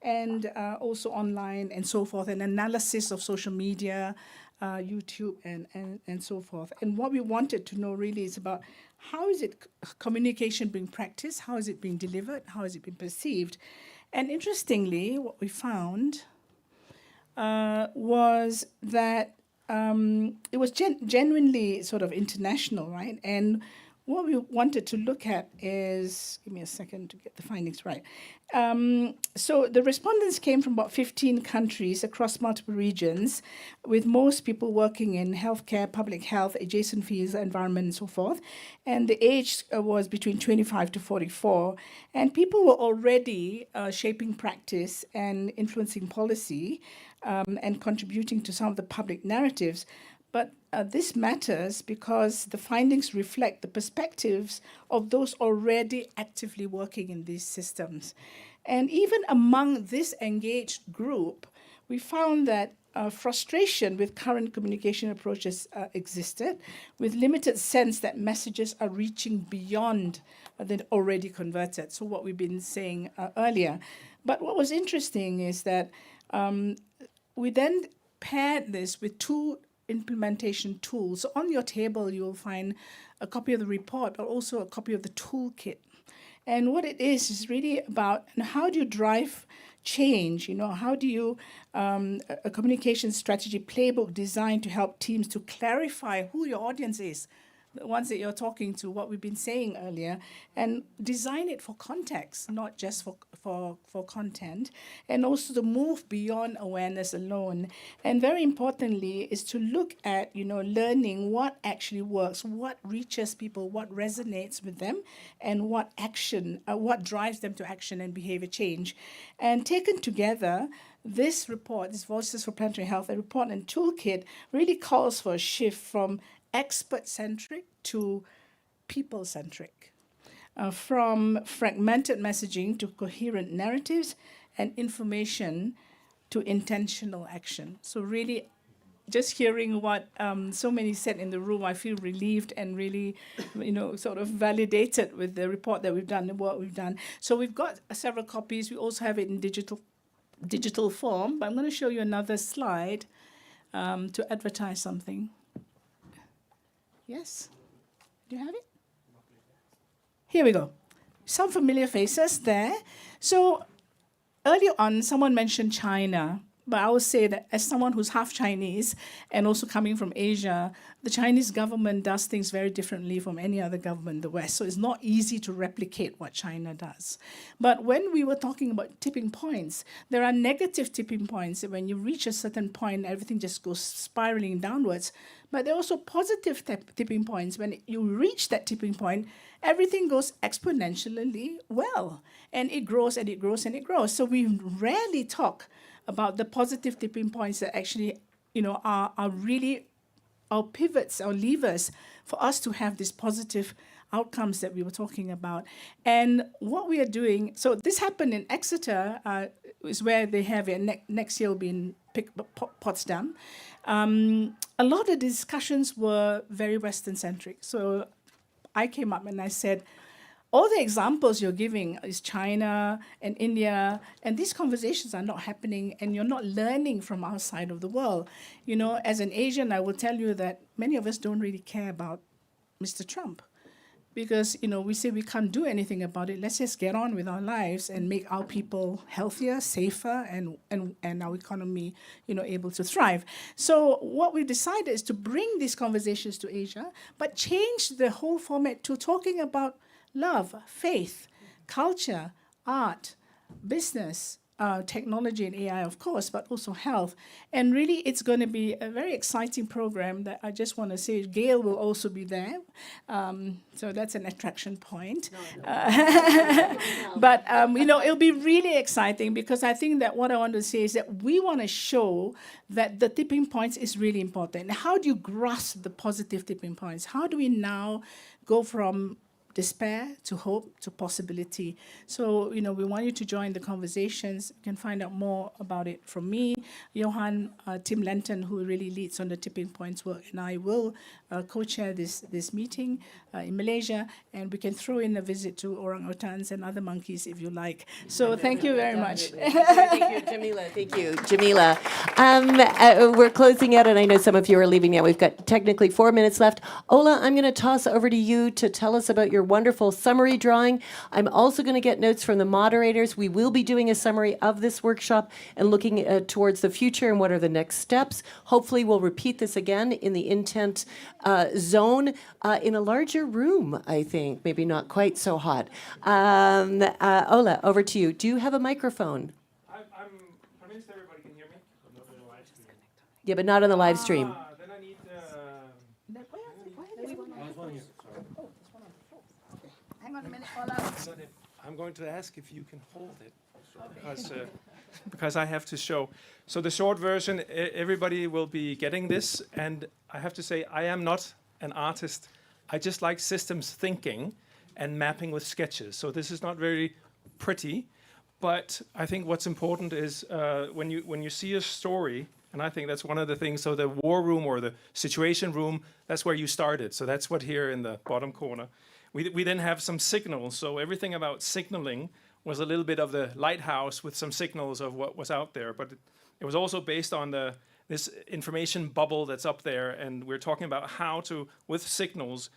and also online and so forth, and analysis of social media, YouTube, and so forth. And what we wanted to know really is about how is it communication being practiced, how is it being delivered, how is it being perceived. And interestingly, what we found was that it was genuinely sort of international, right? And what we wanted to look at is, give me a second to get the findings right. So the respondents came from about 15 countries across multiple regions, with most people working in healthcare, public health, adjacent fields, environment, and so forth. And the age was between 25 to 44. And people were already shaping practice and influencing policy and contributing to some of the public narratives. But this matters because the findings reflect the perspectives of those already actively working in these systems. And even among this engaged group, we found that frustration with current communication approaches existed, with limited sense that messages are reaching beyond the already converted. So what we've been saying earlier. But what was interesting is that we then paired this with two implementation tools. So on your table, you'll find a copy of the report, but also a copy of the toolkit. And what it is really about how do you drive change? How do you, a communication strategy playbook designed to help teams to clarify who your audience is, the ones that you're talking to, what we've been saying earlier, and design it for context, not just for content, and also to move beyond awareness alone. And very importantly is to look at, learning what actually works, what reaches people, what resonates with them, and what drives them to action and behavior change. And taken together, this report, this Voices for Planetary Health, a report and toolkit, really calls for a shift from expert-centric to people-centric, from fragmented messaging to coherent narratives, and information to intentional action. So really, just hearing what so many said in the room, I feel relieved and really, sort of validated with the report that we've done, the work we've done. So we've got several copies. We also have it in digital form, but I'm going to show you another slide to advertise something. Yes? Do you have it? Here we go. Some familiar faces there. So earlier on, someone mentioned China, but I would say that as someone who's half Chinese and also coming from Asia, the Chinese government does things very differently from any other government in the West. So it's not easy to replicate what China does. But when we were talking about tipping points, there are negative tipping points. When you reach a certain point, everything just goes spiraling downwards. But there are also positive tipping points. When you reach that tipping point, everything goes exponentially well. And it grows and it grows and it grows. So we rarely talk about the positive tipping points that actually, are really our pivots, our levers for us to have these positive outcomes that we were talking about. And what we are doing, so this happened in Exeter, is where they have it. Next year will be in Potsdam. A lot of discussions were very Western-centric. So I came up and I said, all the examples you're giving is China and India, and these conversations are not happening, and you're not learning from our side of the world. As an Asian, I will tell you that many of us don't really care about Mr. Trump because, we say we can't do anything about it. Let's just get on with our lives and make our people healthier, safer, and our economy, able to thrive. So what we decided is to bring these conversations to Asia, but change the whole format to talking about love, faith, culture, art, business, technology and AI, of course, but also health. And really, it's going to be a very exciting program that I just want to say Gail will also be there. So that's an attraction point. But, it'll be really exciting because I think that what I want to say is that we want to show that the tipping points is really important. How do you grasp the positive tipping points? How do we now go from despair to hope to possibility. So, we want you to join the conversations. You can find out more about it from me, Johan, Tim Lenton, who really leads on the Tipping Points work, and I will co-chair this meeting in Malaysia, and we can throw in a visit to orangutans and other monkeys if you like. So thank you very much. Thank you, Jamila. Thank you, Jamila. We're closing out, and I know some of you are leaving now. We've got technically 4 minutes left. Ola, I'm going to toss over to you to tell us about your wonderful summary drawing. I'm also going to get notes from the moderators. We will be doing a summary of this workshop and looking towards the future and what are the next steps. Hopefully, we'll repeat this again in the intent zone in a larger room, I think. Maybe not quite so hot. Ola, over to you. Do you have a microphone? I'm convinced everybody can hear me. Yeah, but not on the live stream. Then I need. Hang on a minute, Ola. I'm going to ask if you can hold it, because I have to show. So the short version, everybody will be getting this, and I have to say I am not an artist. I just like systems thinking and mapping with sketches. So this is not very pretty, but I think what's important is when you see a story, and I think that's one of the things. So the war room or the situation room, that's where you started. So that's what here in the bottom corner. We then have some signals. So everything about signaling was a little bit of the lighthouse with some signals of what was out there. But it was also based on this information bubble that's up there. And we're talking about how to, with signals,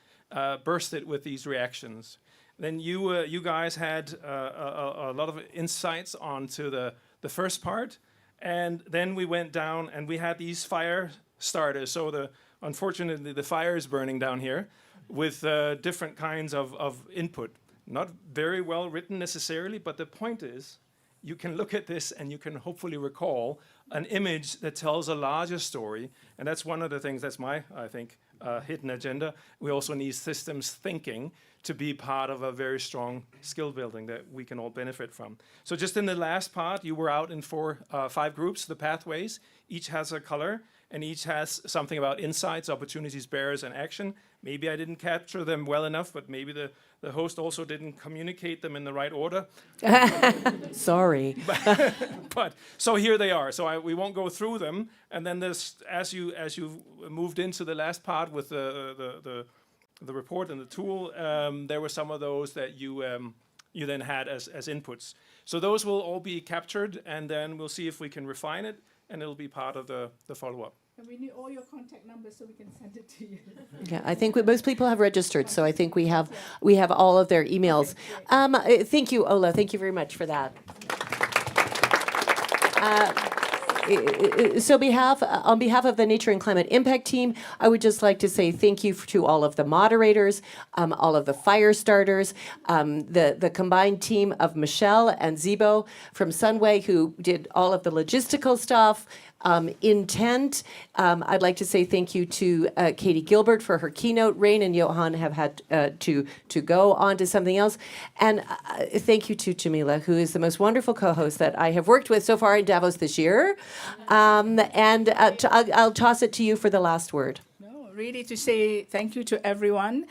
burst it with these reactions. Then you guys had a lot of insights onto the first part. And then we went down and we had these fire starters. So unfortunately, the fire is burning down here with different kinds of input. Not very well written necessarily, but the point is, you can look at this and you can hopefully recall an image that tells a larger story. And that's one of the things, that's my, I think, hidden agenda. We also need systems thinking to be part of a very strong skill building that we can all benefit from. So just in the last part, you were out in 5 groups, the pathways. Each has a color, and each has something about insights, opportunities, barriers, and action. Maybe I didn't capture them well enough, but maybe the host also didn't communicate them in the right order. Sorry. But so here they are. So we won't go through them. And then there's, as you moved into the last part with the report and the tool, there were some of those that you then had as inputs. So those will all be captured, and then we'll see if we can refine it, and it'll be part of the follow-up. And we need all your contact numbers so we can send it to you. Yeah, I think most people have registered, so I think we have all of their emails. Thank you, Ola. Thank you very much for that. So on behalf of the Nature and Climate Impact team, I would just like to say thank you to all of the moderators, all of the fire starters, the combined team of Michelle and Zibo from Sunway, who did all of the logistical stuff, intent. I'd like to say thank you to Katie Gilbert for her keynote. Rain and Johan have had to go on to something else. And thank you to Jamila, who is the most wonderful co-host that I have worked with so far in Davos this year. I'll toss it to you for the last word. No, really to say thank you to everyone.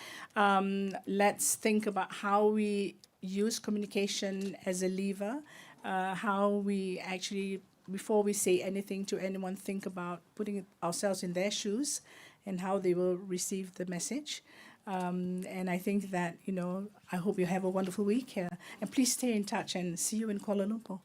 Let's think about how we use communication as a lever, how we actually, before we say anything to anyone, think about putting ourselves in their shoes and how they will receive the message. And I think that, I hope you have a wonderful week here. And please stay in touch and see you in Kuala Lumpur.